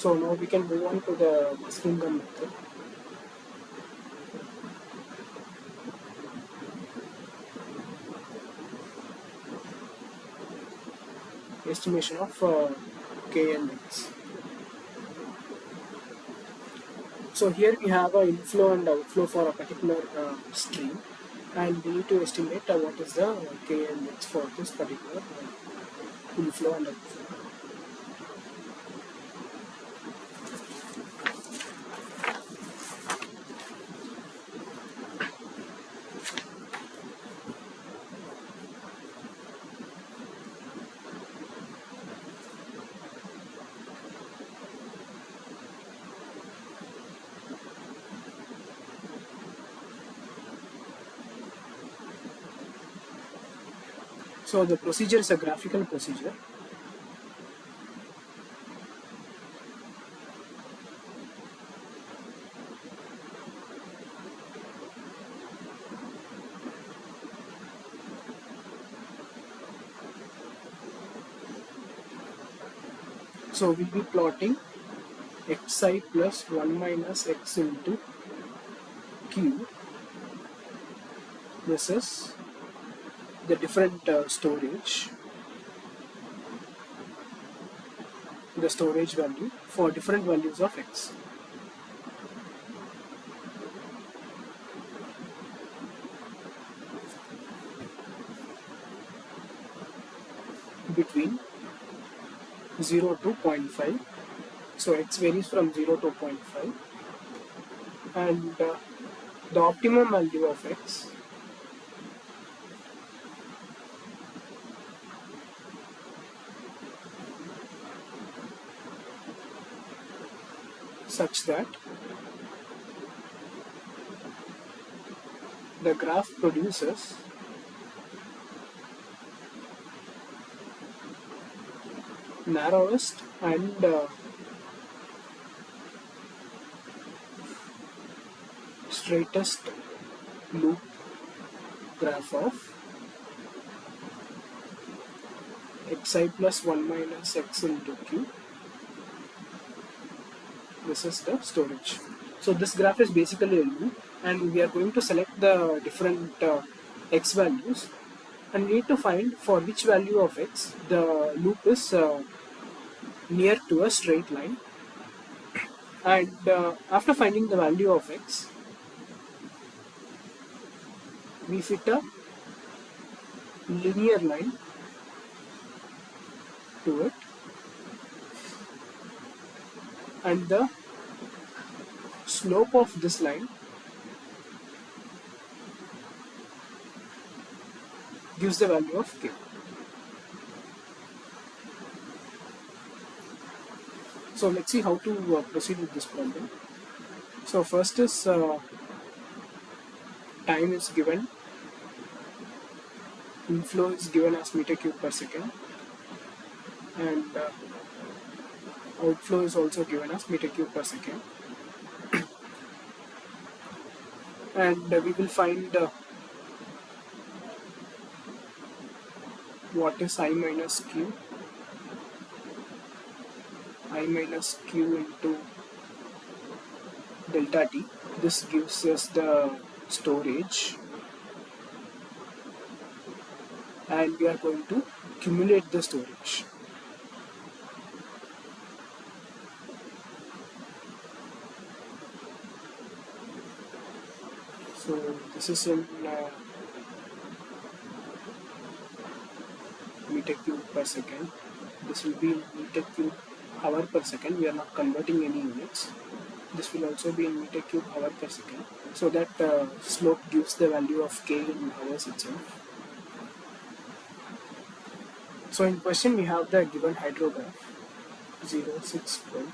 So now we can move on to the Muskingum method. Estimation of K and X. So here we have an inflow and outflow for a particular stream, and we need to estimate what is the K and X for this particular inflow and outflow. So the procedure is a graphical procedure. So we'll be plotting xi plus 1 minus x into q. This is the different storage, the storage value for different values of x. Between 0 to 0.5. So x varies from 0 to 0.5, and the optimum value of x such that the graph produces narrowest and straightest loop graph of xi plus 1 minus x into q. This is the storage. So this graph is basically a loop, and we are going to select the different x values, and we need to find for which value of x the loop is near to a straight line. And after finding the value of x, we fit a linear line to it, and the slope of this line gives the value of k. So let's see how to proceed with this problem. So first is time is given, inflow is given as meter cube per second, and outflow is also given as meter cube per second. And we will find what is I minus q into delta t. This gives us the storage, and we are going to accumulate the storage. So this is in meter cube per second. This will be in meter cube hour per second. We are not converting any units. This will also be in meter cube hour per second. So that slope gives the value of k in hours itself. So in question we have the given hydrograph 0, 6, 12.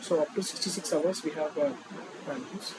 So up to 66 hours we have values.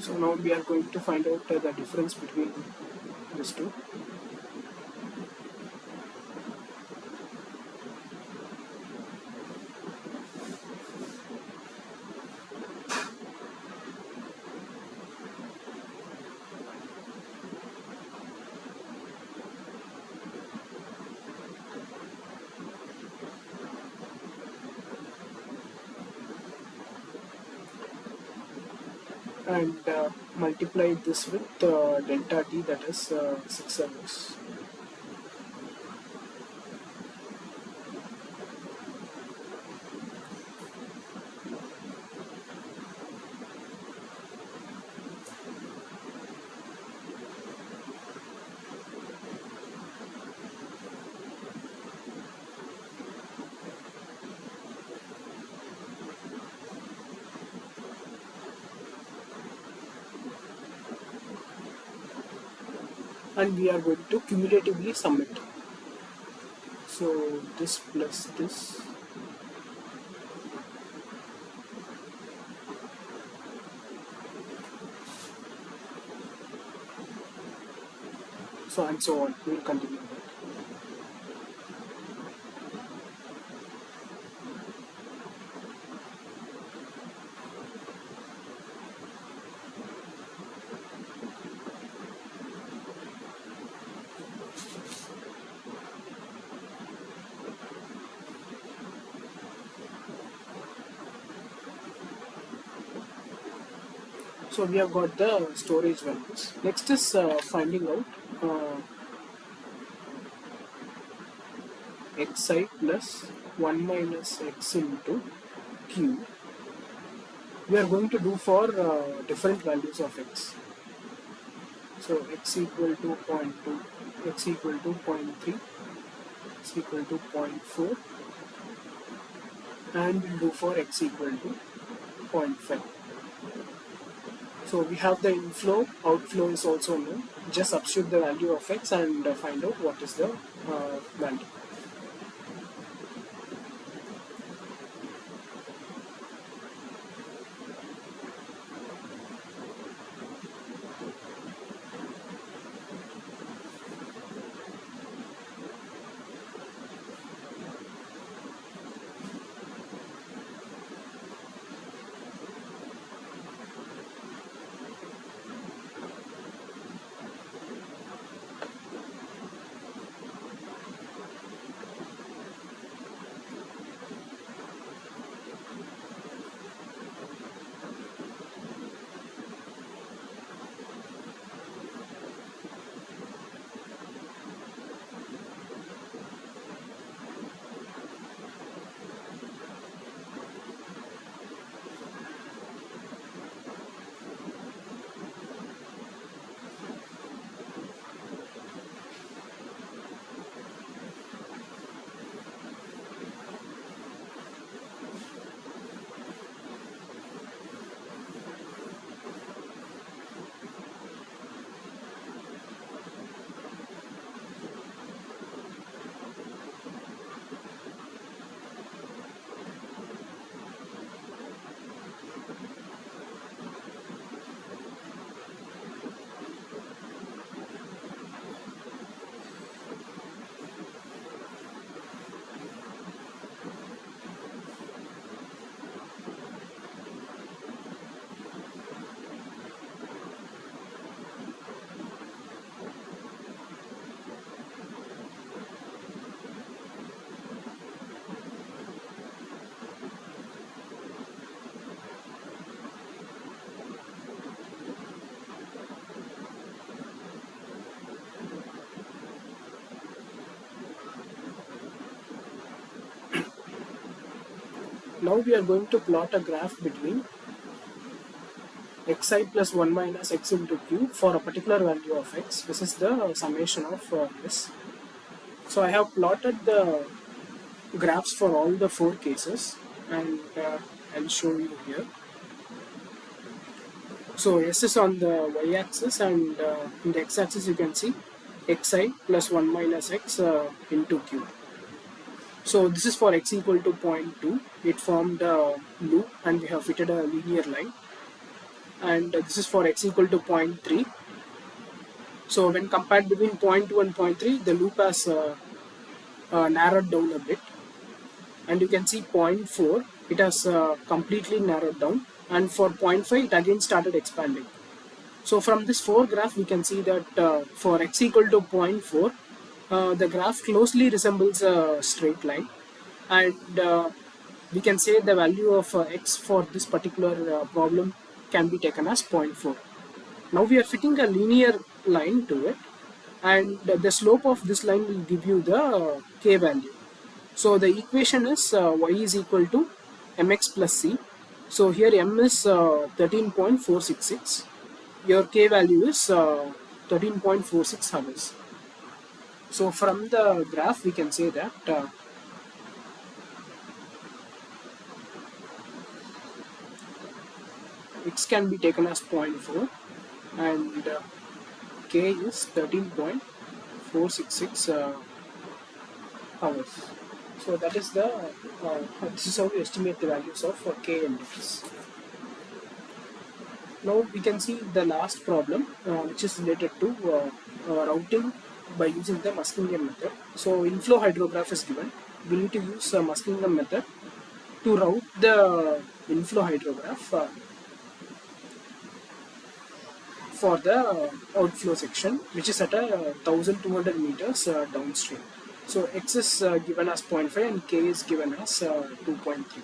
So now we are going to find out the difference between these two. And multiply this with delta T, that is 6 hours. And we are going to cumulatively sum it. So this plus this, so and so on. We will continue that. So we have got the storage values. Next is finding out xi plus 1 minus x into q. We are going to do for different values of x. So x equal to 0.2, x equal to 0.3, x equal to 0.4, and we'll do for x equal to 0.5. So we have the inflow, outflow is also known. Just substitute the value of x and find out what is the value. Now we are going to plot a graph between xi plus 1 minus x into q for a particular value of x. This is the summation of this. So I have plotted the graphs for all the 4 cases, and I'll show you here. So s is on the y-axis, and in the x-axis you can see xi plus 1 minus x into q. So this is for x equal to 0.2. It formed a loop and we have fitted a linear line. and this is for x equal to 0.3. So when compared between 0.2 and 0.3, the loop has narrowed down a bit, and you can see 0.4 it has completely narrowed down, and for 0.5 it again started expanding. So from this 4 graph we can see that for x equal to 0.4 the graph closely resembles a straight line, and we can say the value of x for this particular problem can be taken as 0.4. Now we are fitting a linear line to it, and the slope of this line will give you the k value. So the equation is y is equal to mx plus c. So here m is 13.466. Your k value is 13.46 hours. So from the graph we can say that x can be taken as 0.4 and k is 13.466 hours. So that is the this is how we estimate the values of k and x. Now we can see the last problem which is related to routing by using the Muskingum method. So inflow hydrograph is given. We need to use Muskingum method to route the inflow hydrograph for the outflow section, which is at a 1200 meters downstream. So x is given as 0.5 and k is given as 2.3.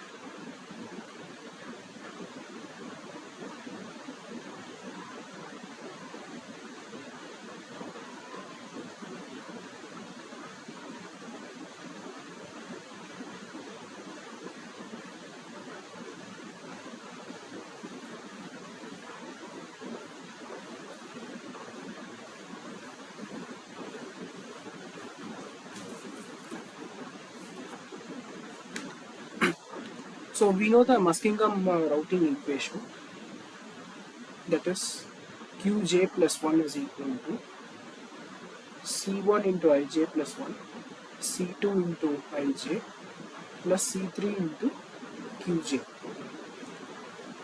So we know the Muskingum routing equation, that is Qj plus 1 is equal to C1 into Ij plus 1, C2 into Ij plus C3 into Qj.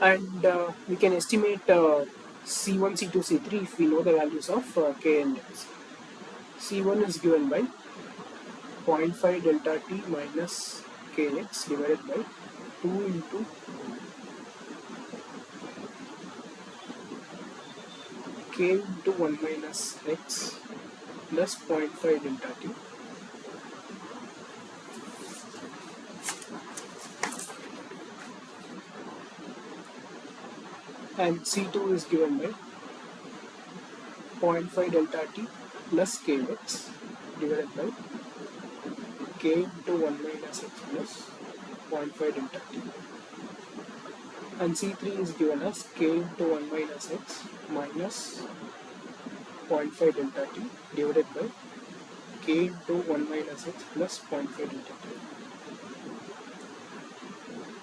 And we can estimate C1, C2, C3 if we know the values of K and X. C1 is given by 0.5 delta T minus Kx divided by 2 into K into 1 minus X plus 0.5 delta T. And C2 is given by 0.5 delta T plus Kx divided by K into 1 minus X plus 0.5 delta T. And C3 is given as K into 1 minus X minus 0.5 delta T divided by K into 1 minus X plus 0.5 delta T.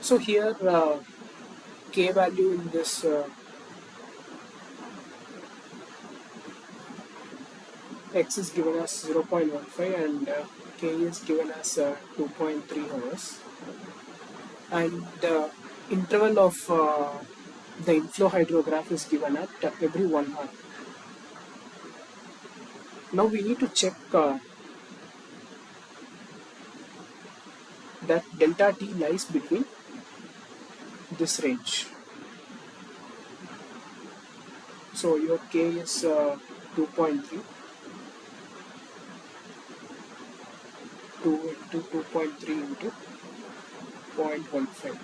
So here K value in this X is given as 0.15 and K is given as 2.3 hours, and the interval of the inflow hydrograph is given at every 1 hour. Now we need to check that delta T lies between this range. So your K is 2.3, 2 into 2.3 into 0.15.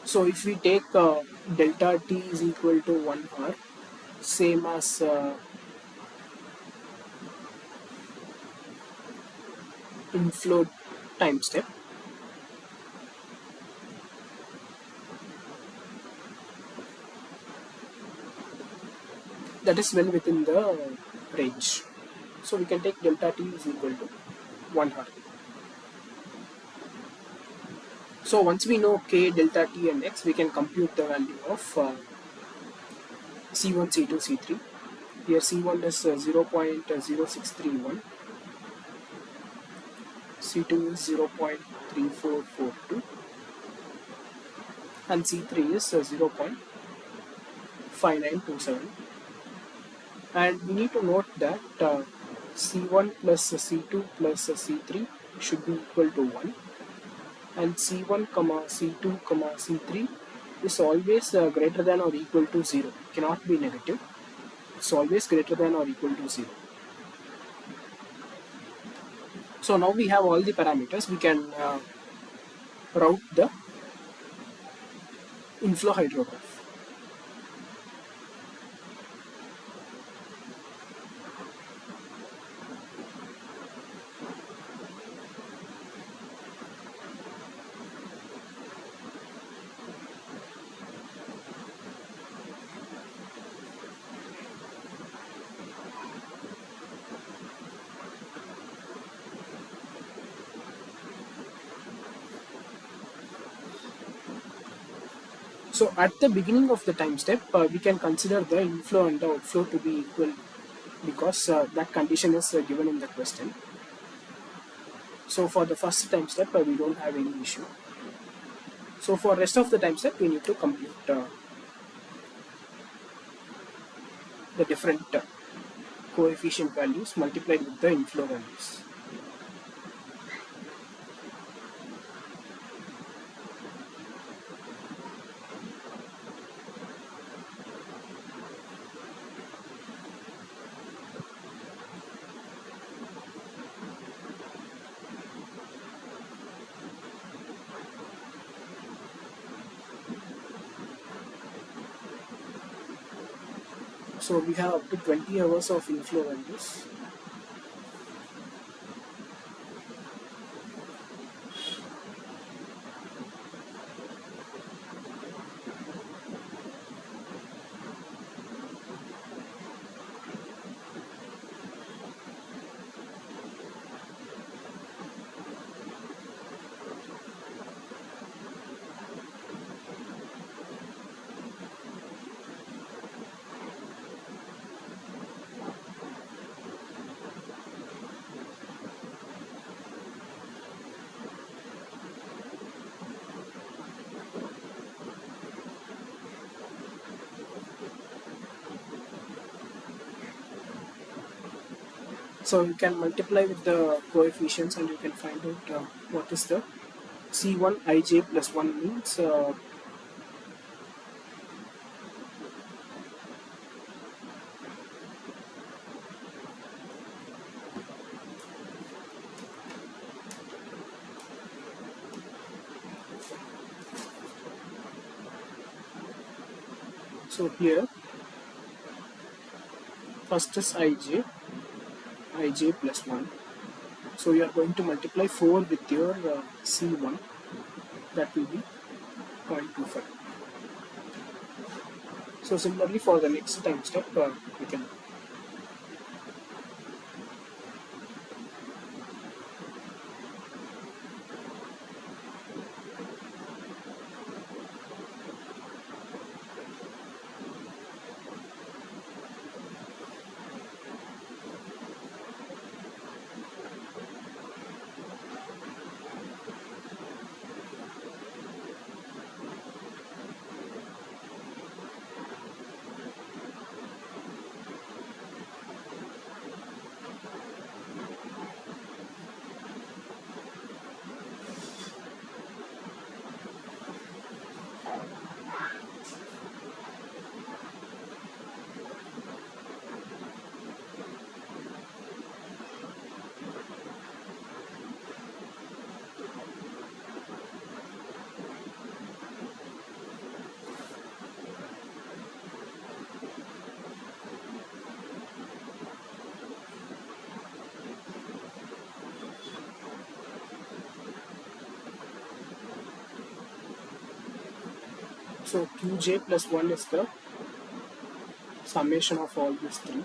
So if we take delta T is equal to 1 hour, same as inflow time step, that is well within the range. So we can take delta T is equal to 1 hour. So once we know K, delta T and X, we can compute the value of C1, C2, C3. Here C1 is 0.0631, C2 is 0.3442, and C3 is 0.5927. And we need to note that C1 plus C2 plus C3 should be equal to 1, and C1 comma C2 comma C3 is always greater than or equal to 0. It cannot be negative. It's always greater than or equal to 0. So now we have all the parameters. We can route the inflow hydrograph. So at the beginning of the time step, we can consider the inflow and the outflow to be equal, because that condition is given in the question. So for the first time step, we don't have any issue. So for rest of the time step, we need to compute the different coefficient values multiplied with the inflow values. So we have up to 20 hours of inflow values. So you can multiply with the coefficients and you can find out what is the C1 ij plus 1 means. So here first is ij plus 1. So you are going to multiply 4 with your C1, that will be 0.25. So similarly for the next time step, we can. So Qj plus 1 is the summation of all these three.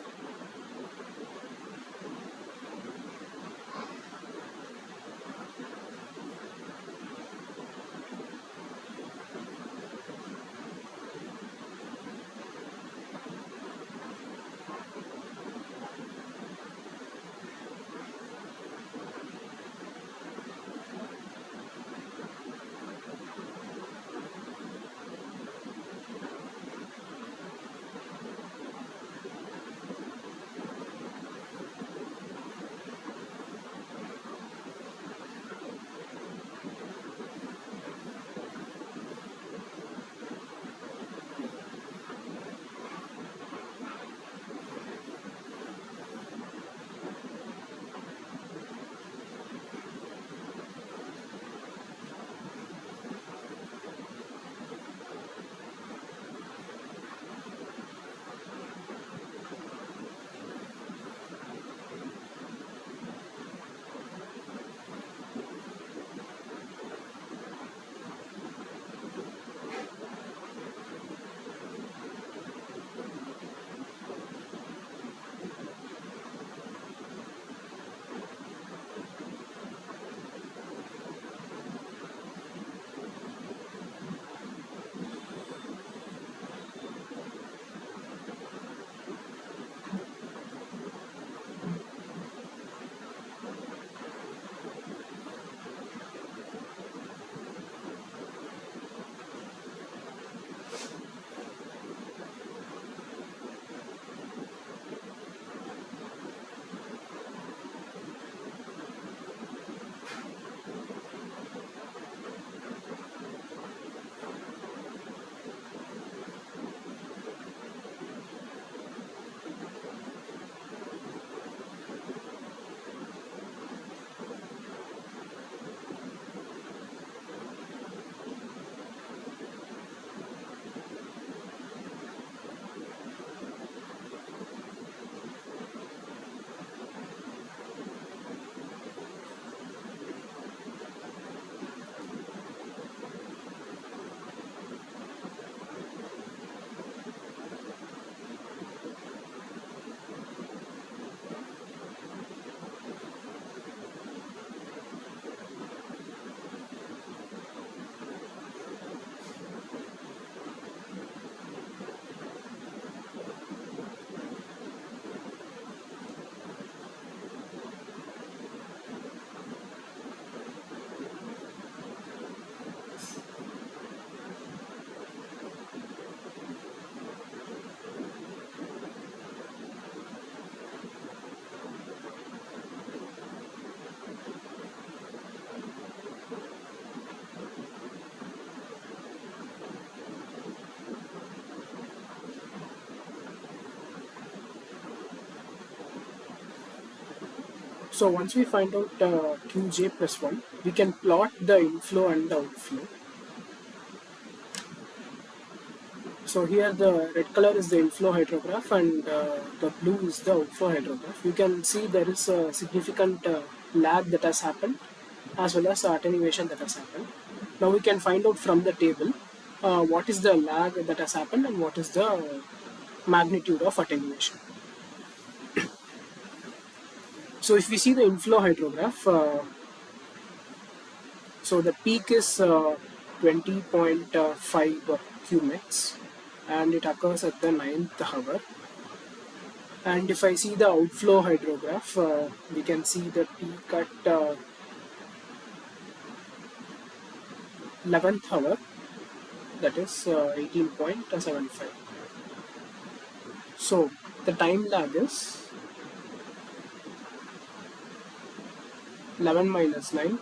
So once we find out Qj plus 1, we can plot the inflow and the outflow. So here the red color is the inflow hydrograph and the blue is the outflow hydrograph. You can see there is a significant lag that has happened as well as attenuation that has happened. Now we can find out from the table what is the lag that has happened and what is the magnitude of attenuation. So if we see the inflow hydrograph, so the peak is 20.5 qmax and it occurs at the 9th hour. And if I see the outflow hydrograph, we can see the peak at 11th hour, that is 18.75. So the time lag is 11 minus 9,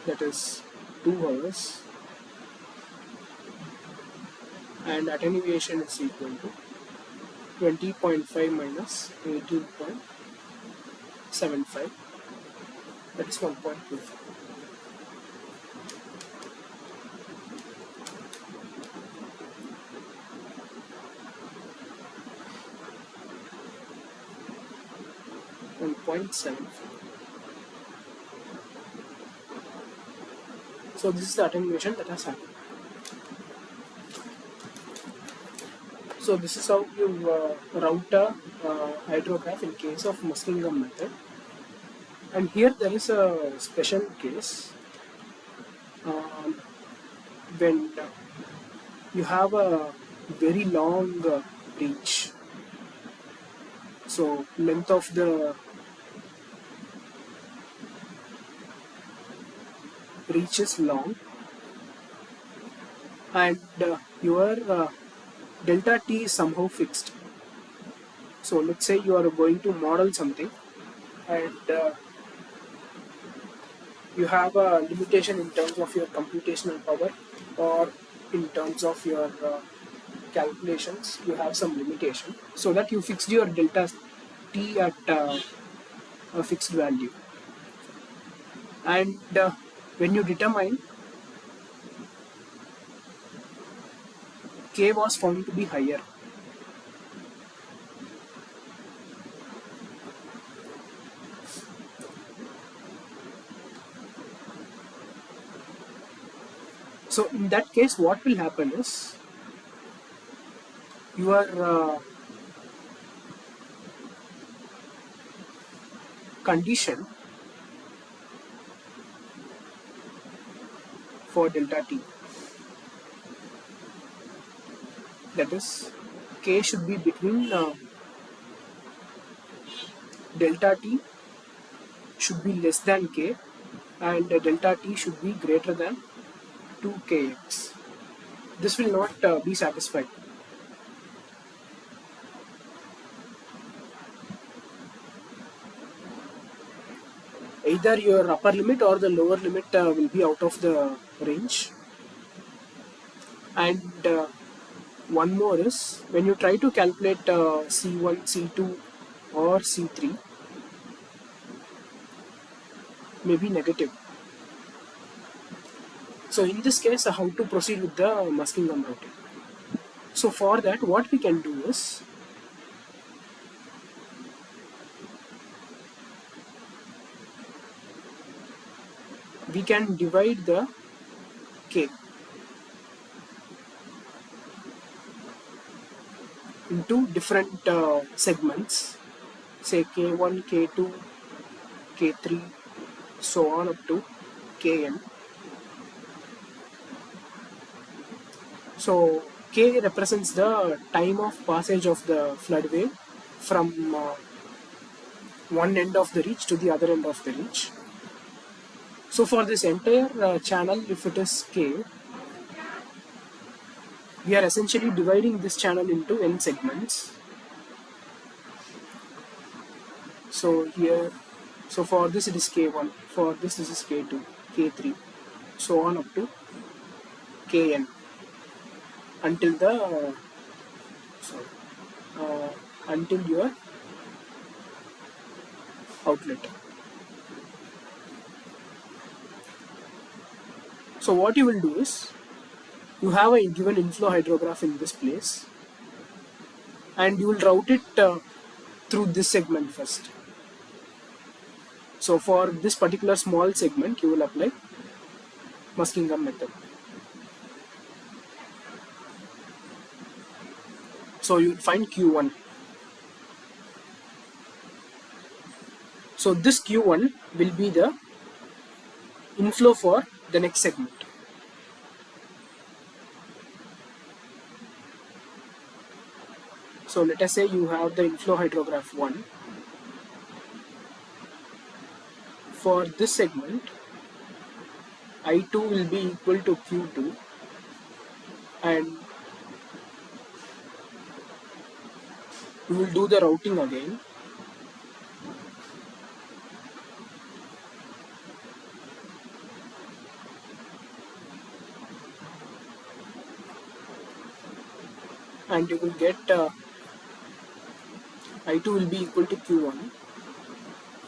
that is 2 hours, and attenuation is equal to 20.5 minus 18.75, that is 1.25. So this is the attenuation that has happened. So this is how you route a hydrograph in case of Muskingum method. And here there is a special case when you have a very long reach. So length of the reach is long and your delta t is somehow fixed. So let's say you are going to model something and you have a limitation in terms of your computational power or in terms of your calculations, you have some limitation, so that you fixed your delta t at a fixed value. And when you determine k was found to be higher, so in that case what will happen is your condition for delta t, that is k should be between delta t should be less than k and delta t should be greater than 2kx. This will not be satisfied. Either your upper limit or the lower limit will be out of the range. And one more is when you try to calculate C1, C2 or C3 may be negative. So in this case, how to proceed with the Muskingum routing? So for that, what we can do is we can divide the k into different segments, say k1, k2, k3, so on up to kn. So k represents the time of passage of the flood wave from one end of the reach to the other end of the reach. So for this entire channel, if it is k, we are essentially dividing this channel into n segments. So here, so for this it is k1, for this is k2, k3, so on up to kn until the until your outlet. So what you will do is, you have a given inflow hydrograph in this place, and you will route it through this segment first. So for this particular small segment, you will apply Muskingum method. So you will find Q1. So this Q1 will be the inflow for the next segment. So let us say you have the inflow hydrograph 1. For this segment, I2 will be equal to Q2, and you will do the routing again. And you will get I2 will be equal to Q1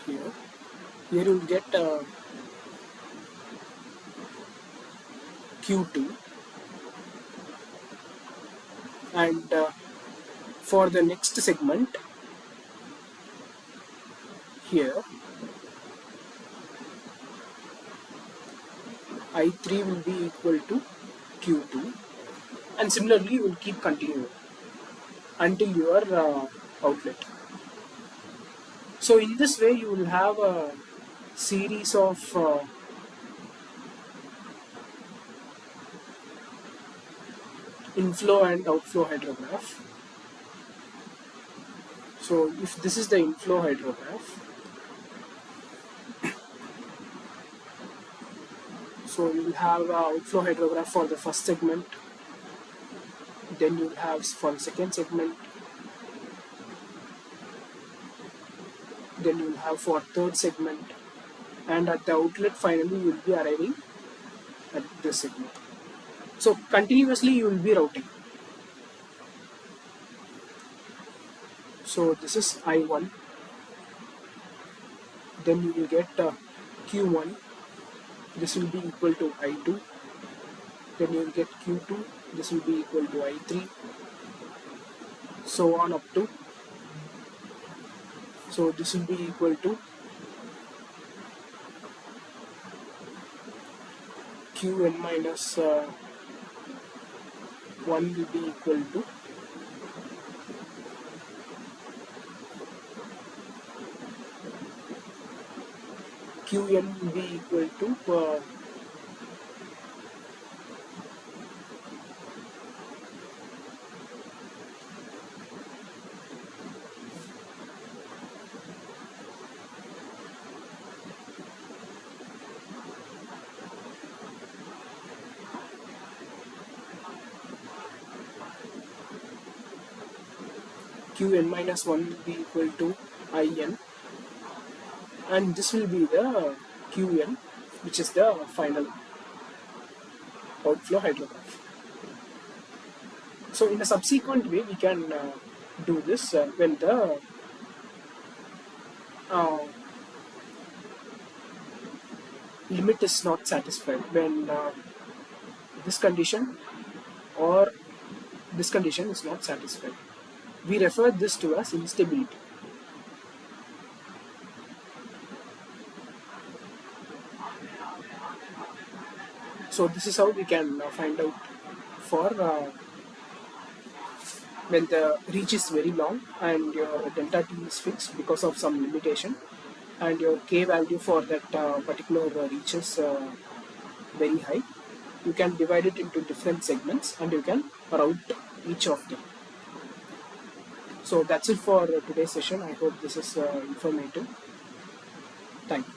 here. Here you will get Q2, and for the next segment here, I3 will be equal to Q2, and similarly you will keep continuing until your outlet. So in this way you will have a series of inflow and outflow hydrograph. So if this is the inflow hydrograph, so you will have an outflow hydrograph for the first segment, then you will have for the second segment, then you will have for third segment, and at the outlet finally you will be arriving at this segment. So continuously you will be routing. So this is I1, then you will get Q1, this will be equal to I2, then you will get Q2, this will be equal to I3, so on up to, so this will be equal to Qn minus 1 will be equal to Qn will be equal to Qn minus 1 will be equal to In, and this will be the Qn, which is the final outflow hydrograph. So in a subsequent way we can do this when the limit is not satisfied, when this condition or this condition is not satisfied. We refer this to as instability. So this is how we can find out for when the reach is very long and your delta t is fixed because of some limitation, and your k value for that particular reach is very high. You can divide it into different segments and you can route each of them. So that's it for today's session. I hope this is informative. Thank you.